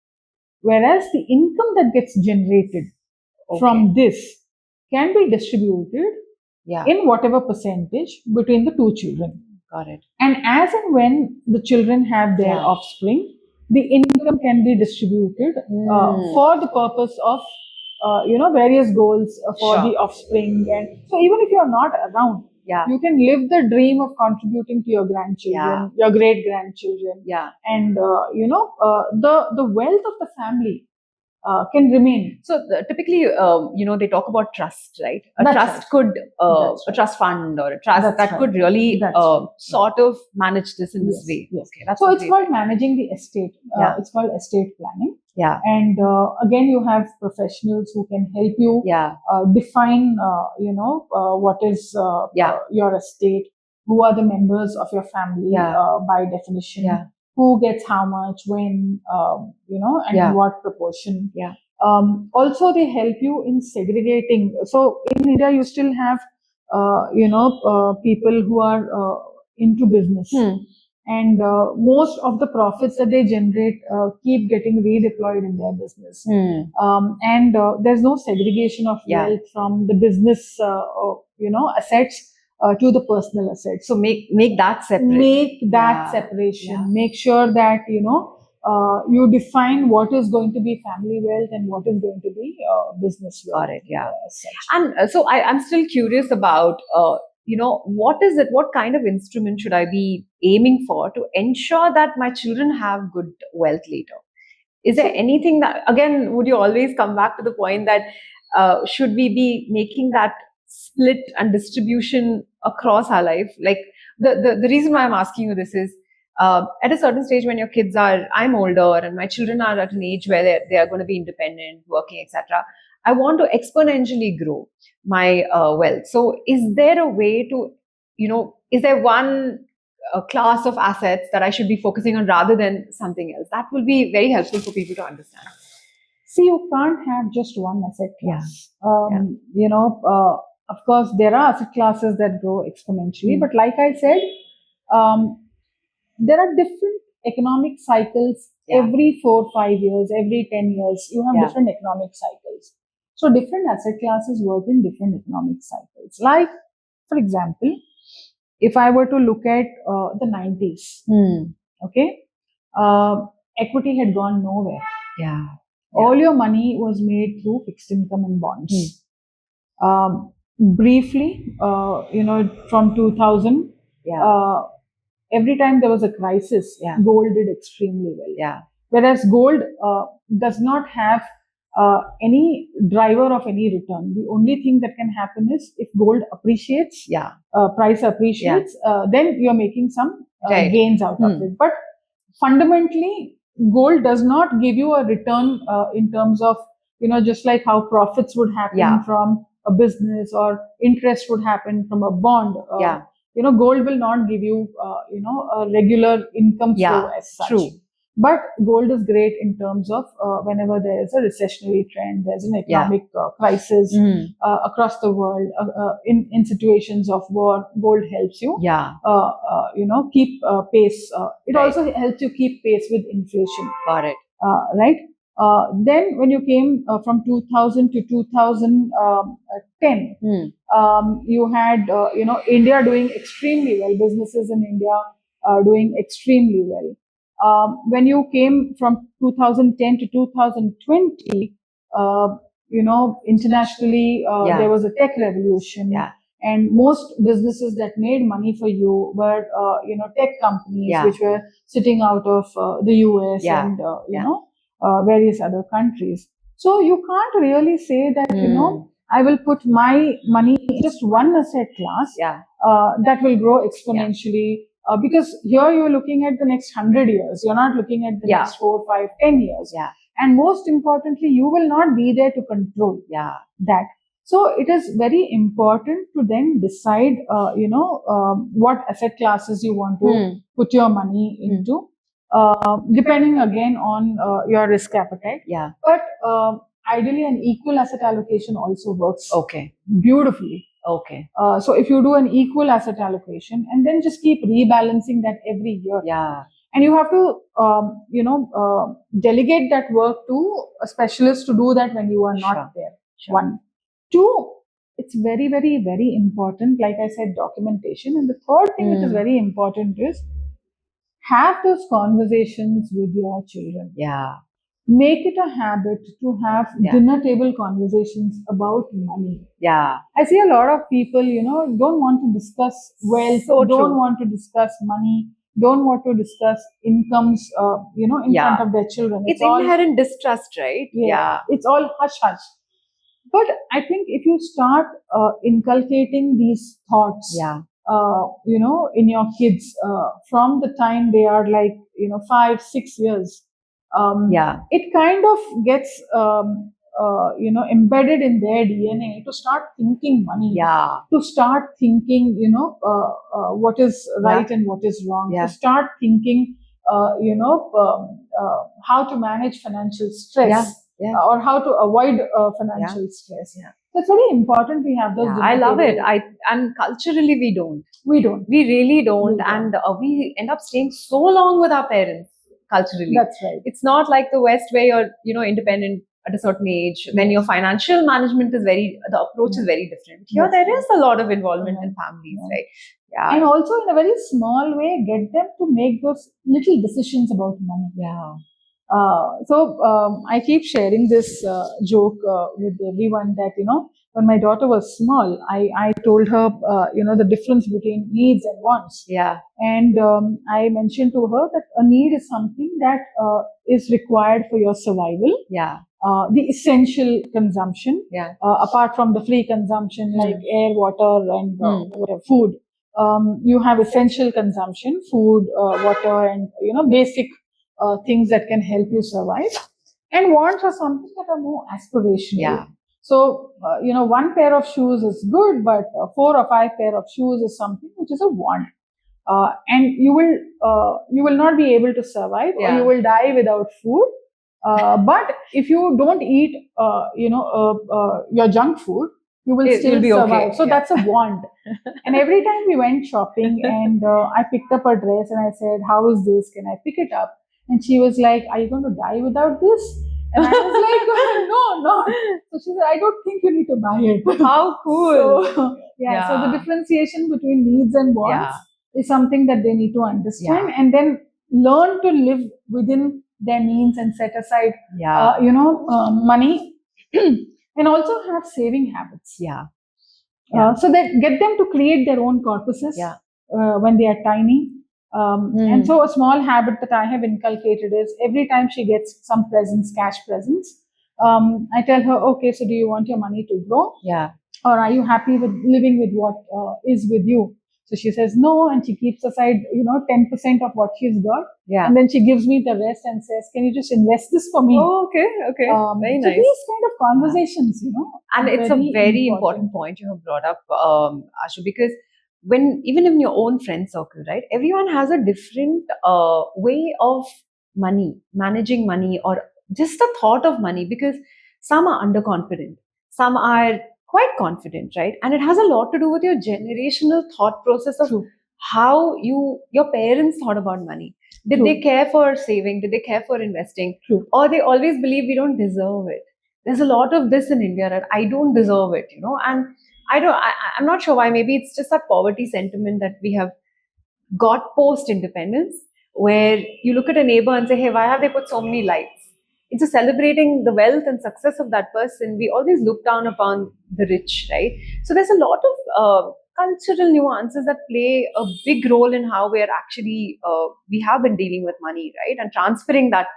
Speaker 4: Whereas the income that gets generated from this can be distributed in whatever percentage between the two children.
Speaker 2: Got it.
Speaker 4: And as and when the children have their offspring, the income can be distributed for the purpose of various goals for the offspring. And so even if you're not around, you can live the dream of contributing to your grandchildren, your great grandchildren, and the wealth of the family can remain.
Speaker 2: So typically, they talk about trust, right? A trust could, a trust fund or a trust that could really sort of manage this in this way.
Speaker 4: Yes. Okay, so it's called managing the estate. It's called estate planning. And again, you have professionals who can help you define, what is your estate, who are the members of your family by definition, who gets how much, when, and in what proportion. Also, they help you in segregating. So in India, you still have, people who are into business. And most of the profits that they generate keep getting redeployed in their business. And there's no segregation of wealth from the business, assets to the personal assets.
Speaker 2: So make that separate.
Speaker 4: Make that separation. Make sure that, you define what is going to be family wealth and what is going to be business wealth.
Speaker 2: Got it, and so I'm still curious about, what is it, what kind of instrument should I be aiming for to ensure that my children have good wealth later? Is there anything that, again, would you always come back to the point that should we be making that split and distribution across our life? Like the reason why I'm asking you this is, at a certain stage when your kids are, I'm older and my children are at an age where they are going to be independent, working, etc. I want to exponentially grow my wealth. So is there a way to, is there one class of assets that I should be focusing on rather than something else? That will be very helpful for people to understand.
Speaker 4: See, you can't have just one asset class. Of course, there are asset classes that grow exponentially, but like I said, there are different economic cycles every 4-5 years, every 10 years. You have different economic cycles. So different asset classes work in different economic cycles. Like, for example, if I were to look at the 90s, okay, equity had gone nowhere. All your money was made through fixed income and bonds. Briefly, from 2000, every time there was a crisis, gold did extremely well. Whereas gold does not have any driver of any return. The only thing that can happen is if gold appreciates, price appreciates, then you're making some gains out of it. But fundamentally, gold does not give you a return in terms of, just like how profits would happen from a business or interest would happen from a bond. Gold will not give you, a regular income flow as such.
Speaker 2: True.
Speaker 4: But gold is great in terms of whenever there is a recessionary trend, there's an economic crisis across the world, in situations of war, gold helps you, keep pace. It also helps you keep pace with inflation.
Speaker 2: Got it.
Speaker 4: Right? Then when you came from 2000 to 2010, you had, India doing extremely well, businesses in India doing extremely well. When you came from 2010 to 2020, internationally, there was a tech revolution. And most businesses that made money for you were, tech companies, which were sitting out of the US and, various other countries. So you can't really say that, I will put my money in just one asset class that will grow exponentially. Because here you're looking at the next 100 years. You're not looking at the next 4, 5, 10 years. And most importantly, you will not be there to control that. So it is very important to then decide, what asset classes you want to put your money into. depending again on your risk appetite.
Speaker 2: Yeah.
Speaker 4: But ideally, an equal asset allocation also works
Speaker 2: Okay.
Speaker 4: beautifully.
Speaker 2: Okay.
Speaker 4: So if you do an equal asset allocation and then just keep rebalancing that every year,
Speaker 2: Yeah.
Speaker 4: and you have to delegate that work to a specialist to do that when you are not
Speaker 2: Sure.
Speaker 4: there.
Speaker 2: Sure.
Speaker 4: One. Two, it's very, very, very important, like I said, documentation. And the third thing which is very important is have those conversations with your children.
Speaker 2: Yeah.
Speaker 4: Make it a habit to have
Speaker 2: Yeah.
Speaker 4: dinner table conversations about money.
Speaker 2: Yeah.
Speaker 4: I see a lot of people, don't want to discuss wealth,
Speaker 2: So
Speaker 4: don't
Speaker 2: true.
Speaker 4: want to discuss money, don't want to discuss incomes, in
Speaker 2: Yeah.
Speaker 4: front of their children.
Speaker 2: It's inherent distrust, right?
Speaker 4: Yeah. It's all hush hush. But I think if you start inculcating these thoughts,
Speaker 2: Yeah.
Speaker 4: in your kids from the time they are like 5-6 years,
Speaker 2: Yeah.
Speaker 4: it kind of gets embedded in their DNA to start thinking money,
Speaker 2: Yeah.
Speaker 4: to start thinking what is right and what is wrong,
Speaker 2: Yeah.
Speaker 4: to start thinking how to manage financial stress.
Speaker 2: Yeah. Yeah.
Speaker 4: Or how to avoid financial stress.
Speaker 2: Yeah.
Speaker 4: So it's very important we have those.
Speaker 2: Yeah, I love it. And culturally we don't.
Speaker 4: We don't.
Speaker 2: We really don't.
Speaker 4: We don't.
Speaker 2: And we end up staying so long with our parents culturally.
Speaker 4: That's right.
Speaker 2: It's not like the West where you're independent at a certain age. Then your financial management is the approach is very different. Here there is a lot of involvement in families, right? Yeah.
Speaker 4: And also in a very small way, get them to make those little decisions about money.
Speaker 2: Yeah.
Speaker 4: I keep sharing this joke with everyone that, when my daughter was small, I told her, the difference between needs and wants.
Speaker 2: Yeah.
Speaker 4: And I mentioned to her that a need is something that is required for your survival.
Speaker 2: Yeah.
Speaker 4: The essential consumption.
Speaker 2: Yeah.
Speaker 4: Apart from the free consumption like air, water, and whatever, food. You have essential consumption, food, water, and basic things that can help you survive. And wants are something that are more aspirational.
Speaker 2: Yeah.
Speaker 4: So, one pair of shoes is good, but 4 or 5 pair of shoes is something which is a want. And you will not be able to survive, or you will die without food. But if you don't eat, your junk food, you will still
Speaker 2: be
Speaker 4: survive.
Speaker 2: Okay.
Speaker 4: So that's a want. And every time we went shopping, and I picked up a dress, and I said, "How is this? Can I pick it up?" And she was like, "Are you going to die without this?" And I was like, no. So she said, "I don't think you need to buy it."
Speaker 2: How cool.
Speaker 4: So the differentiation between needs and wants is something that they need to understand, and then learn to live within their means and set aside, money, and also have saving habits. So that get them to create their own corpuses when they are tiny. And so a small habit that I have inculcated is every time she gets some presents, cash presents, I tell her, okay, so do you want your money to grow? Or are you happy with living with what is with you? So she says no, and she keeps aside, 10% of what she's got. And then she gives me the rest and says, can you just invest this for me?
Speaker 2: Oh, okay. Very nice.
Speaker 4: So these kind of conversations,
Speaker 2: and it's a very important point you have brought up, Ashoo, because even in your own friend circle, right? Everyone has a different way of managing money, or just the thought of money, because some are underconfident, some are quite confident, right? And it has a lot to do with your generational thought process of how your parents thought about money. Did they care for saving? Did they care for investing? Or they always believe we don't deserve it. There's a lot of this in India, that I don't deserve it, and I'm not sure why. Maybe it's just that poverty sentiment that we have got post independence, where you look at a neighbor and say, hey, why have they put so many lights? Instead of celebrating the wealth and success of that person, we always look down upon the rich, right? So there's a lot of cultural nuances that play a big role in how we are actually we have been dealing with money, right? And transferring that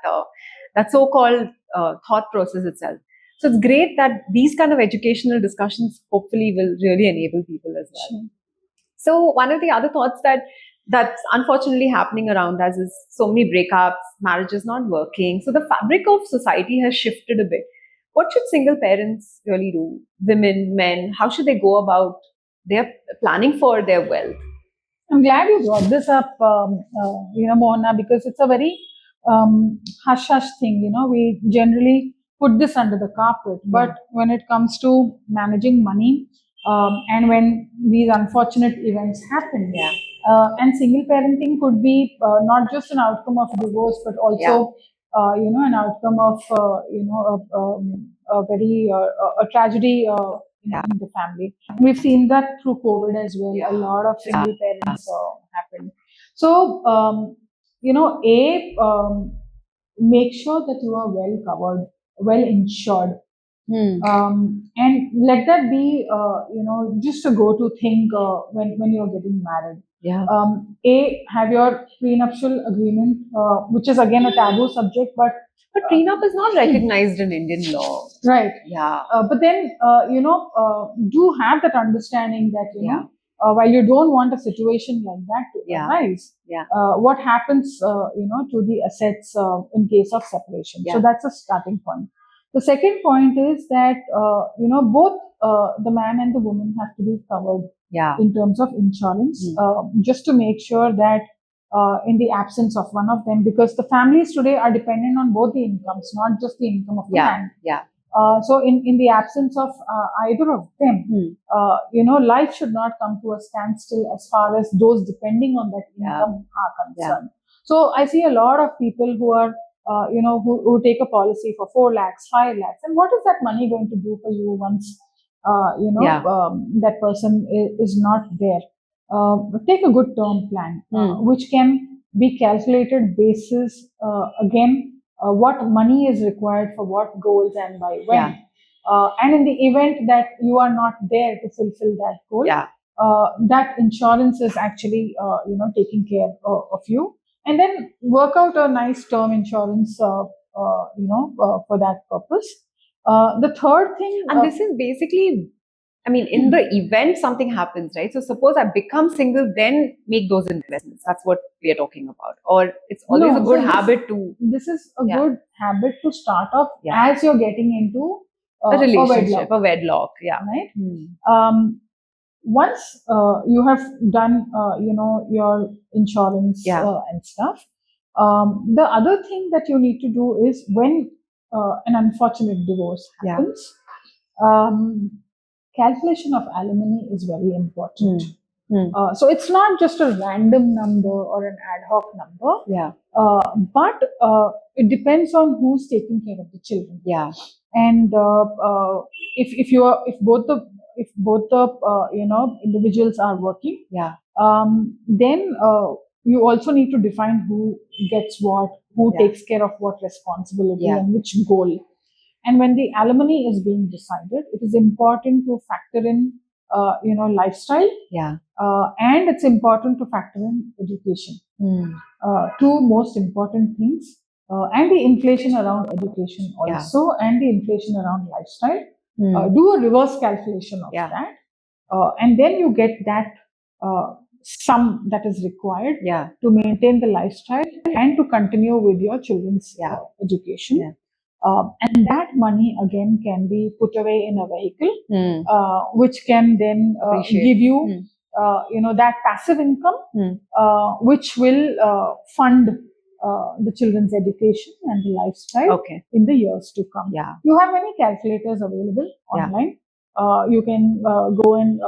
Speaker 2: so-called thought process itself. So it's great that these kind of educational discussions hopefully will really enable people as well. So one of the other thoughts that's unfortunately happening around us is so many breakups, marriages not working. So the fabric of society has shifted a bit. What should single parents really do? Women, men, how should they go about their planning for their wealth?
Speaker 4: I'm glad you brought this up, Mohana, because it's a very hush hush thing. We generally put this under the carpet, but when it comes to managing money, and when these unfortunate events happen, and single parenting could be not just an outcome of divorce, but also, an outcome of, a very a tragedy in the family. We've seen that through COVID as well. A lot of single parents happened. So, make sure that you are well covered, well insured, and let that be, just a go-to thing when you're getting married. Have your prenuptial agreement, which is again a taboo subject,
Speaker 2: but prenup is not recognized in Indian law.
Speaker 4: Right.
Speaker 2: Yeah.
Speaker 4: But then, do have that understanding that, while you don't want a situation like that to arise, what happens, to the assets in case of separation. So that's a starting point. The second point is that, both the man and the woman have to be covered in terms of insurance, just to make sure that in the absence of one of them, because the families today are dependent on both the incomes, not just the income of the man. So in the absence of either of them, life should not come to a standstill as far as those depending on that income are concerned. So I see a lot of people who are, who take a policy for 4 lakhs, 5 lakhs. And what is that money going to do for you once, that person is not there? Take a good term plan, which can be calculated basis, again, what money is required for what goals and by when. And in the event that you are not there to fulfill that goal, that insurance is actually, taking care of you. And then work out a nice term insurance, for that purpose. The third thing,
Speaker 2: and this is basically, I mean, in the event something happens, right? So suppose I become single, then make those investments. That's what we are talking about. Or it's always a good habit to.
Speaker 4: This is a good habit to start off as you're getting into
Speaker 2: a relationship, a wedlock.
Speaker 4: Right. Once you have done, your insurance and stuff, the other thing that you need to do is when an unfortunate divorce happens, calculation of alimony is very important. So it's not just a random number or an ad hoc number, but it depends on who's taking care of the children. And if both the individuals are working, then you also need to define who gets what, who takes care of what responsibility and which goal. And when the alimony is being decided, it is important to factor in, lifestyle. And it's important to factor in education. Two most important things, and the inflation around education also, and the inflation around lifestyle. Do a reverse calculation of that, and then you get that sum that is required to maintain the lifestyle and to continue with your children's education. And that money again can be put away in a vehicle, which can then give you, that passive income, which will fund the children's education and the lifestyle in the years to come. You have many calculators available online. You can go and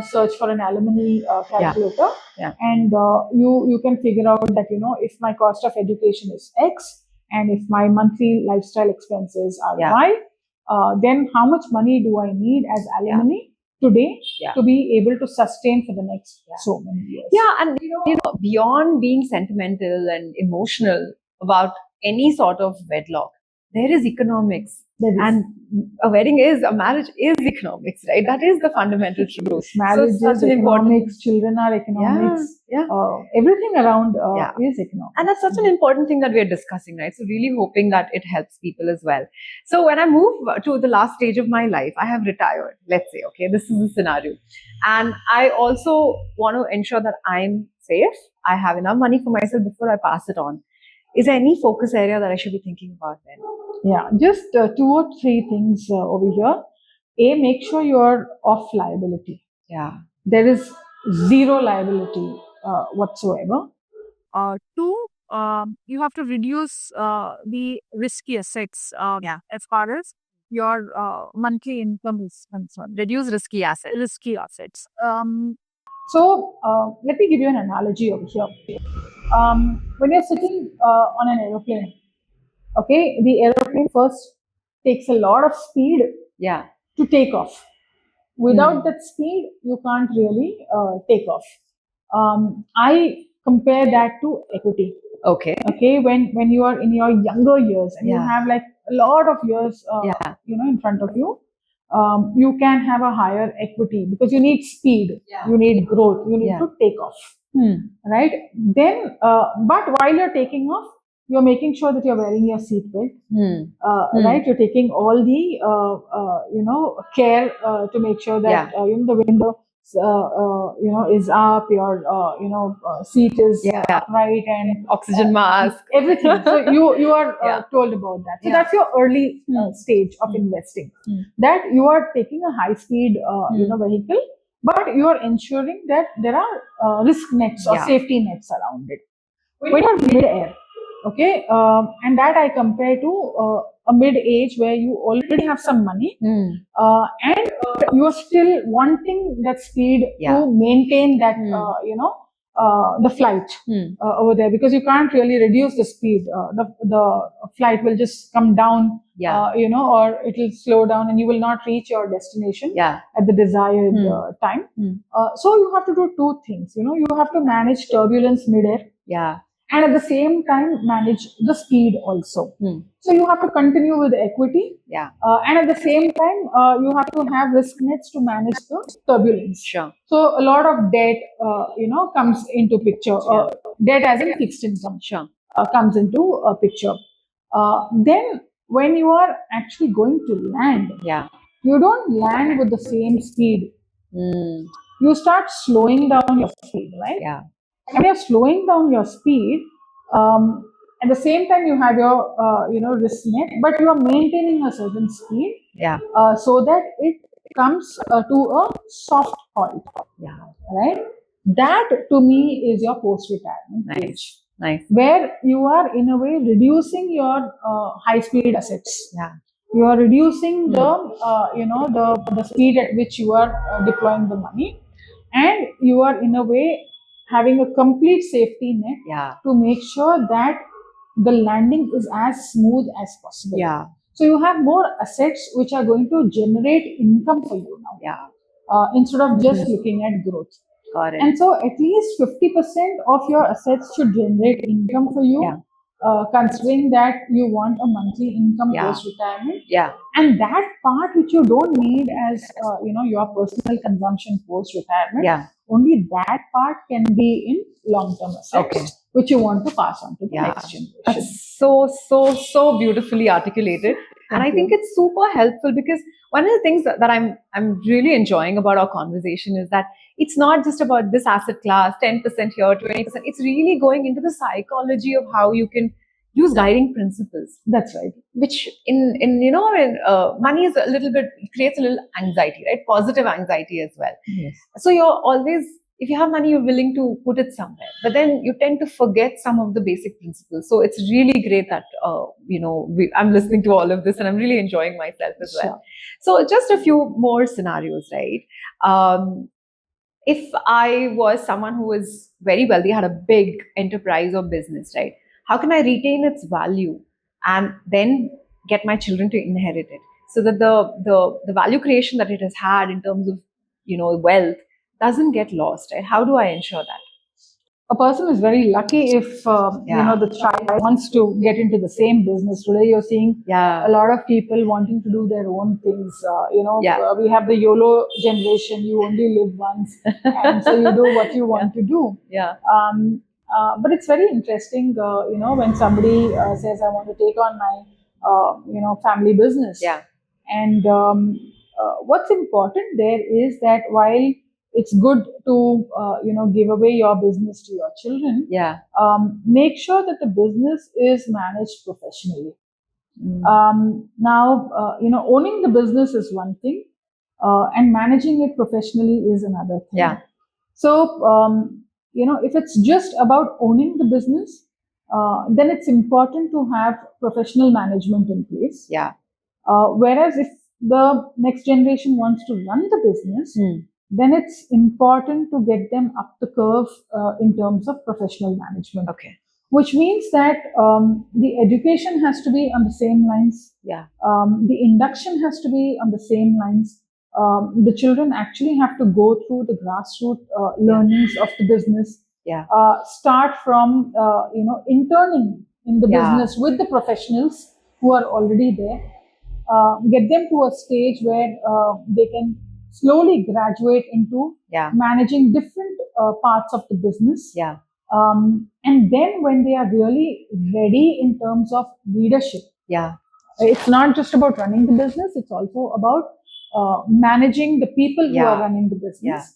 Speaker 4: search for an alimony calculator, and you can figure out that if my cost of education is X, and if my monthly lifestyle expenses are Y, then how much money do I need as alimony today to be able to sustain for the next so many years?
Speaker 2: And beyond being sentimental and emotional about any sort of wedlock, there is economics. And a marriage is economics, right? That is the fundamental truth.
Speaker 4: Marriage is economics, children are economics, everything around is economics.
Speaker 2: And that's such an important thing that we're discussing, right? So really hoping that it helps people as well. So when I move to the last stage of my life, I have retired, let's say, okay, this is the scenario. And I also want to ensure that I'm safe, I have enough money for myself before I pass it on. Is there any focus area that I should be thinking about then?
Speaker 4: Just 2 or 3 things over here. Make sure you're off liability. There is zero liability whatsoever.
Speaker 3: Two, you have to reduce the risky assets as far as your monthly income is concerned.
Speaker 1: Reduce risky assets.
Speaker 3: Risky assets.
Speaker 4: So let me give you an analogy over here. When you're sitting on an aeroplane, okay, the aeroplane first takes a lot of speed to take off. Without that speed, you can't really take off. I compare that to equity. Okay, when you are in your younger years and you have like a lot of years, in front of you, you can have a higher equity because you need speed, you need growth, you need to take off, right? Then, but while you're taking off, you're making sure that you're wearing your seatbelt, right? You're taking all the care to make sure that the window is up, your seat is upright, and
Speaker 1: Oxygen mask.
Speaker 4: everything. So you are told about that. So that's your early stage of investing. That you are taking a high speed vehicle, but you are ensuring that there are risk nets or safety nets around it. When you're mid-air, okay, and that I compare to a mid-age where you already have some money, and you are still wanting that speed to maintain that, the flight over there, because you can't really reduce the speed. The flight will just come down, or it will slow down, and you will not reach your destination at the desired time. So you have to do two things. You have to manage turbulence mid-air, and at the same time manage the speed also. So you have to continue with equity, and at the same time you have to have risk nets to manage the turbulence. So a lot of debt, comes into picture. Debt as in fixed income, comes into a picture. Then when you are actually going to land, you don't land with the same speed. You start slowing down your speed, right? When you're slowing down your speed, at the same time you have your risk net, but you are maintaining a certain speed, so that it comes to a soft halt, right? That to me is your post-retirement age, where you are in a way reducing your high-speed assets. You are reducing the speed at which you are deploying the money, and you are in a way having a complete safety net to make sure that the landing is as smooth as possible. So you have more assets which are going to generate income for you now, instead of just looking at growth. And so at least 50% of your assets should generate income for you, considering that you want a monthly income post-retirement. And that part which you don't need as your personal consumption post-retirement, only that part can be in long-term assets, which you want to pass on to the next generation.
Speaker 1: That's so beautifully articulated. And I think it's super helpful because one of the things that I'm really enjoying about our conversation is that it's not just about this asset class, 10% here, 20%. It's really going into the psychology of how you can use guiding principles.
Speaker 4: That's right.
Speaker 1: Which in money is a little bit, creates a little anxiety, right? Positive anxiety as well.
Speaker 4: Yes.
Speaker 1: So you're always, if you have money, you're willing to put it somewhere, but then you tend to forget some of the basic principles. So it's really great that, I'm listening to all of this and I'm really enjoying myself as well. So just a few more scenarios, right? If I was someone who was very wealthy, had a big enterprise or business, right? How can I retain its value and then get my children to inherit it so that the value creation that it has had in terms of, wealth doesn't get lost, right? How do I ensure that?
Speaker 4: A person is very lucky if the child wants to get into the same business. Today you're seeing a lot of people wanting to do their own things. We have the YOLO generation. You only live once, and so you do what you want to do. But it's very interesting, when somebody says, "I want to take on my, family business." And what's important there is that while it's good to give away your business to your children, make sure that the business is managed professionally. Now, owning the business is one thing, and managing it professionally is another thing. So if it's just about owning the business, then it's important to have professional management in place.
Speaker 2: Yeah.
Speaker 4: Whereas if the next generation wants to run the business, then it's important to get them up the curve in terms of professional management.
Speaker 2: Okay.
Speaker 4: Which means that the education has to be on the same lines.
Speaker 2: Yeah.
Speaker 4: The induction has to be on the same lines. The children actually have to go through the grassroots learnings of the business.
Speaker 2: Yeah.
Speaker 4: Start from interning in the business with the professionals who are already there. Get them to a stage where they can slowly graduate into managing different parts of the business.
Speaker 2: Yeah.
Speaker 4: And then when they are really ready in terms of leadership, it's not just about running the business, it's also about managing the people who are running the business.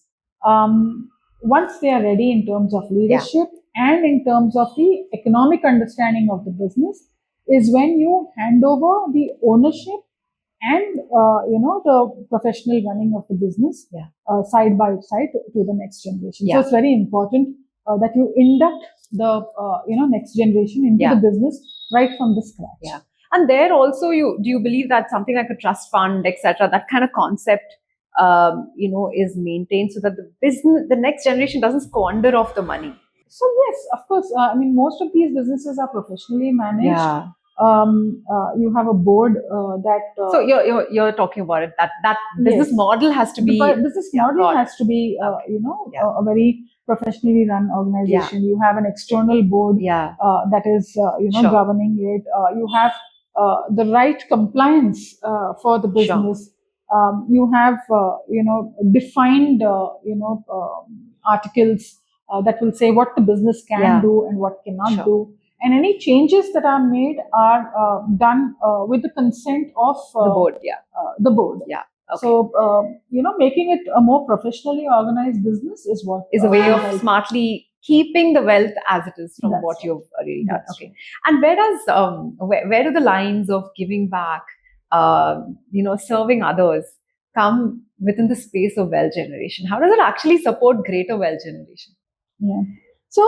Speaker 4: Once they are ready in terms of leadership and in terms of the economic understanding of the business, is when you hand over the ownership and the professional running of the business side by side to the next generation. So it's very important that you induct the next generation into the business right from the scratch.
Speaker 2: Yeah. And there also, do you believe that something like a trust fund, etc., that kind of concept, is maintained so that the next generation doesn't squander off the money?
Speaker 4: So yes, of course. Most of these businesses are professionally managed.
Speaker 2: Yeah.
Speaker 4: You have a board that.
Speaker 2: So you're talking about it. That business model has to be.
Speaker 4: The business model has to be, a very professionally run organization. You have an external board that is, governing it. You have the right compliance for the business. You have, defined, articles that will say what the business can do and what cannot do. And any changes that are made are done with the consent of
Speaker 2: the board.
Speaker 4: The board.
Speaker 2: Yeah. Okay.
Speaker 4: So, making it a more professionally organized business is what
Speaker 2: is a way of smartly keeping the wealth as it is from what you've already done. Okay. And where does where do the lines of giving back, serving others come within the space of wealth generation? How does it actually support greater wealth generation?
Speaker 4: Yeah. So,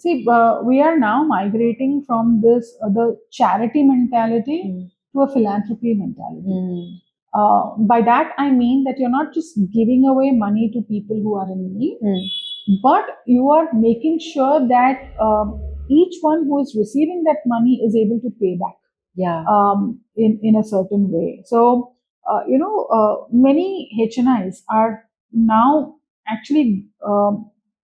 Speaker 4: we are now migrating from this the charity mentality to a philanthropy mentality. By that I mean that you're not just giving away money to people who are in need, but you are making sure that each one who is receiving that money is able to pay back. In a certain way. So, many HNIs are now actually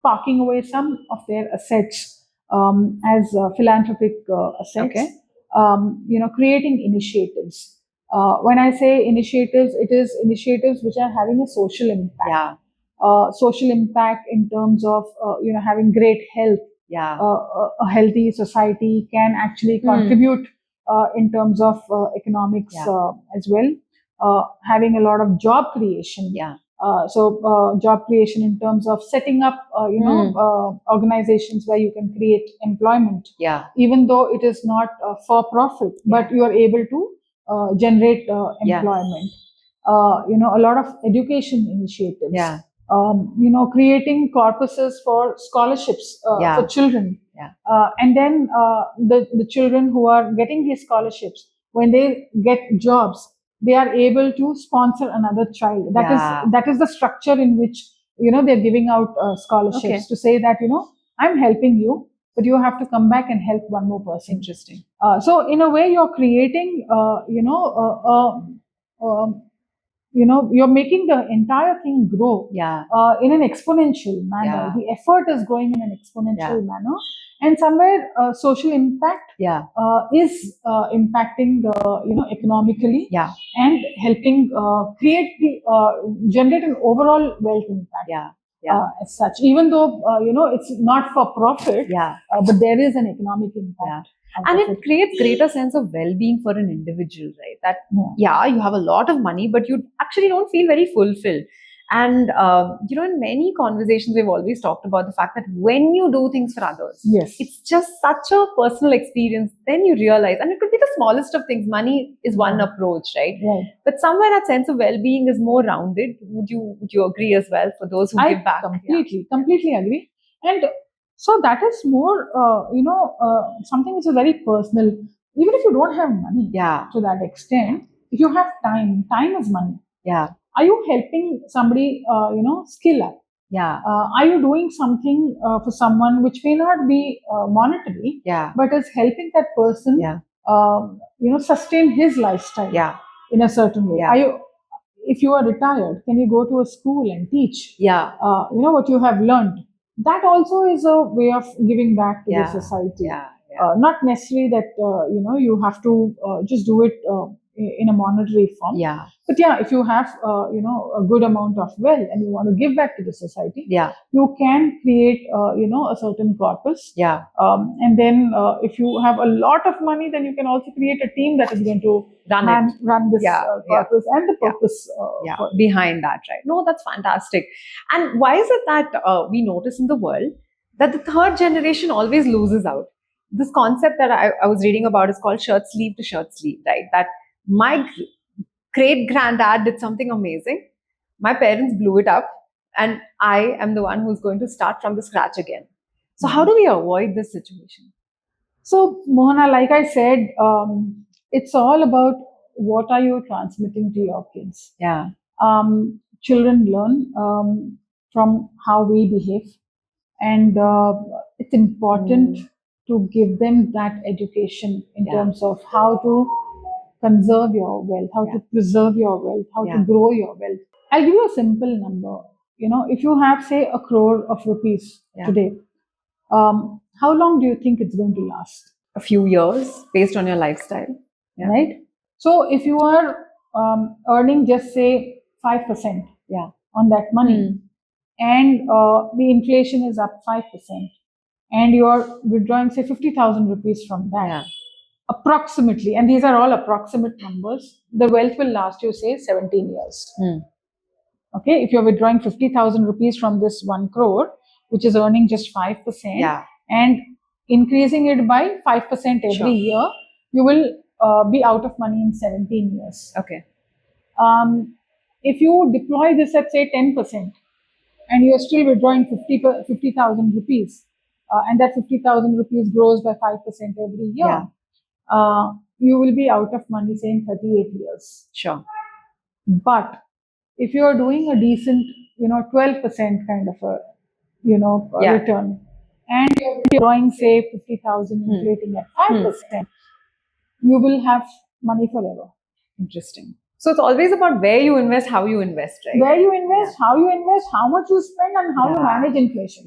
Speaker 4: parking away some of their assets as philanthropic assets.
Speaker 2: Okay.
Speaker 4: Creating initiatives. When I say initiatives, it is initiatives which are having a social impact. Social impact in terms of having great health. A healthy society can actually contribute in terms of economics as well. Having a lot of job creation. Job creation in terms of setting up, organizations where you can create employment. Even though it is not for profit, but you are able to generate employment. A lot of education initiatives. Creating corpuses for scholarships for children. And then the children who are getting these scholarships, when they get jobs, they are able to sponsor another child. That is the structure in which they're giving out scholarships to say that I'm helping you, but you have to come back and help one more person.
Speaker 2: Interesting.
Speaker 4: So in a way, you're creating you're making the entire thing grow in an exponential manner. The effort is growing in an exponential manner, and somewhere social impact is impacting economically and helping generate an overall wealth impact. As such, even though it's not for profit, but there is an economic impact.
Speaker 2: And it creates greater sense of well-being for an individual, right? That you have a lot of money, but you actually don't feel very fulfilled. And, in many conversations, we've always talked about the fact that when you do things for others,
Speaker 4: Yes.
Speaker 2: it's just such a personal experience. Then you realize, and it could be the smallest of things. Money is one approach, right?
Speaker 4: Right.
Speaker 2: But somewhere that sense of well-being is more rounded. Would you agree as well, for those who give back?
Speaker 4: Completely agree. And so that is more, something which is very personal. Even if you don't have money, to that extent, if you have time is money.
Speaker 2: Yeah.
Speaker 4: Are you helping somebody, skill up?
Speaker 2: Yeah.
Speaker 4: Are you doing something for someone which may not be monetary, but is helping that person, sustain his lifestyle in a certain way? Are you, if you are retired, can you go to a school and teach? What you have learned. That also is a way of giving back to the society. Not necessarily that you have to just do it in a monetary form. But if you have a good amount of wealth and you want to give back to the society, you can create a certain corpus. And then if you have a lot of money, then you can also create a team that is going to run this corpus and the purpose
Speaker 2: behind that, right? No, that's fantastic. And why is it that we notice in the world that the third generation always loses out? This concept that I was reading about is called shirt sleeve to shirt sleeve, right? That my great granddad did something amazing. My parents blew it up, and I am the one who's going to start from the scratch again. So, how do we avoid this situation?
Speaker 4: So, Mohana, like I said, it's all about what are you transmitting to your kids. Children learn from how we behave, and it's important to give them that education in terms of how to conserve your wealth, how to preserve your wealth, how to grow your wealth. I'll give you a simple number. If you have, say, 1 crore of rupees today, how long do you think it's going to last?
Speaker 2: A few years, based on your lifestyle,
Speaker 4: right? So if you are earning just say 5% on that money, and the inflation is up 5%, and you are withdrawing say 50,000 rupees from that, approximately, and these are all approximate numbers, the wealth will last you say 17 years. Okay, if you're withdrawing 50,000 rupees from this 1 crore, which is earning just 5%, and increasing it by 5% every year, you will be out of money in 17 years.
Speaker 2: Okay.
Speaker 4: If you deploy this at say 10%, and you're still withdrawing 50,000 rupees, and that 50,000 rupees grows by 5% every year, you will be out of money say in 38 years.
Speaker 2: Sure.
Speaker 4: But if you are doing a decent, 12% kind of a, return, and you're drawing say 50,000, inflating at 5%, you will have money forever.
Speaker 2: Interesting. So it's always about where you invest, how you invest, right?
Speaker 4: Where you invest, how you invest, how much you spend, and how you manage inflation.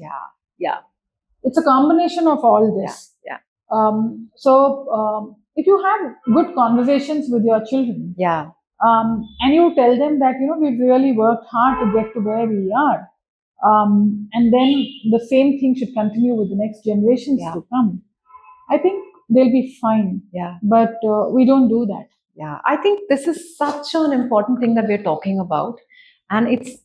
Speaker 4: It's a combination of all this. So if you have good conversations with your children, and you tell them that we've really worked hard to get to where we are, and then the same thing should continue with the next generations to come, I think they'll be fine. But we don't do that.
Speaker 2: I think this is such an important thing that we're talking about, and it's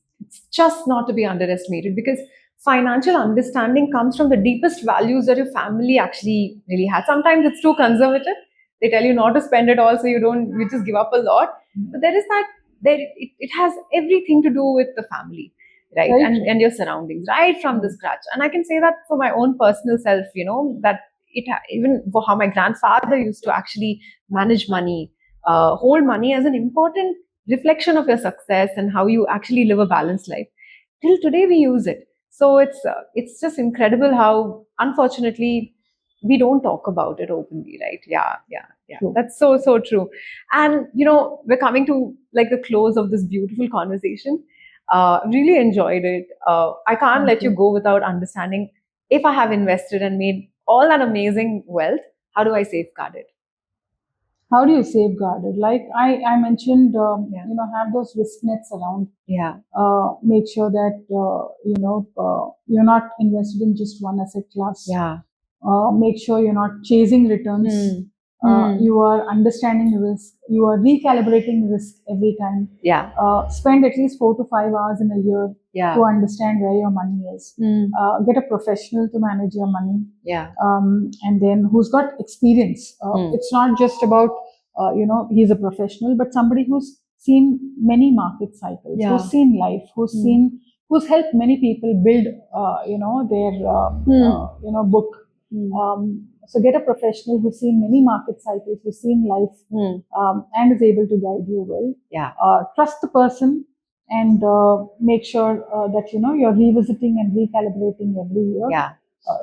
Speaker 2: just not to be underestimated, because financial understanding comes from the deepest values that your family actually really has. Sometimes it's too conservative. They tell you not to spend it all, so you just give up a lot. But there is that, it has everything to do with the family, right? And your surroundings, right from the scratch. And I can say that for my own personal self, that even for how my grandfather used to actually manage money, hold money as an important reflection of your success and how you actually live a balanced life. Till today, we use it. So it's just incredible how, unfortunately, we don't talk about it openly, right? Yeah.
Speaker 4: True.
Speaker 2: That's so true. And we're coming to like the close of this beautiful conversation. Really enjoyed it. I can't let you go without understanding, if I have invested and made all that amazing wealth, how do I safeguard it?
Speaker 4: How do you safeguard it? Like I mentioned, have those risk nets around. Make sure that you're not invested in just one asset class. Make sure you're not chasing returns. You are understanding risk. You are recalibrating risk every time.
Speaker 2: Yeah.
Speaker 4: Spend at least 4 to 5 hours in a year to understand where your money is. Get a professional to manage your money.
Speaker 2: Yeah.
Speaker 4: And then who's got experience. It's not just about he's a professional, but somebody who's seen many market cycles, who's seen life, who's helped many people build their book. So get a professional who's seen many market cycles, who's seen life, and is able to guide you well.
Speaker 2: Yeah.
Speaker 4: Trust the person, and make sure that you're revisiting and recalibrating every year.
Speaker 2: Yeah.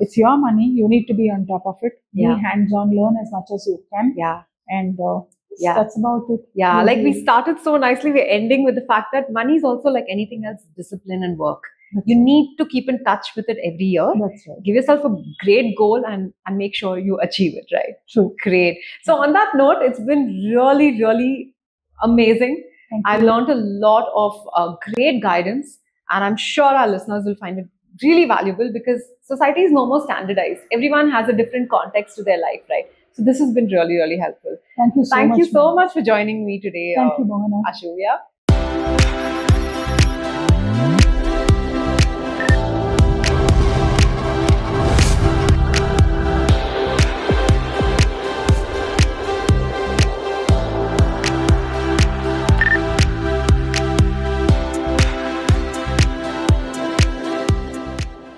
Speaker 4: It's your money. You need to be on top of it.
Speaker 2: Yeah.
Speaker 4: Be hands-on, learn as much as you can.
Speaker 2: Yeah.
Speaker 4: And
Speaker 2: Yeah.
Speaker 4: that's about it.
Speaker 2: Yeah, like we started so nicely, we're ending with the fact that money is also like anything else, discipline and work. You need to keep in touch with it every year.
Speaker 4: That's right.
Speaker 2: Give yourself a great goal and make sure you achieve it, right?
Speaker 4: True.
Speaker 2: Great. So on that note, it's been really, really amazing. I've learned a lot of great guidance, and I'm sure our listeners will find it really valuable because society is no more standardized. Everyone has a different context to their life, right? So this has been really, really helpful.
Speaker 4: Thank you so much.
Speaker 2: Thank you so much for joining me today.
Speaker 4: Thank you, Mohana.
Speaker 2: Ashoo. Yeah.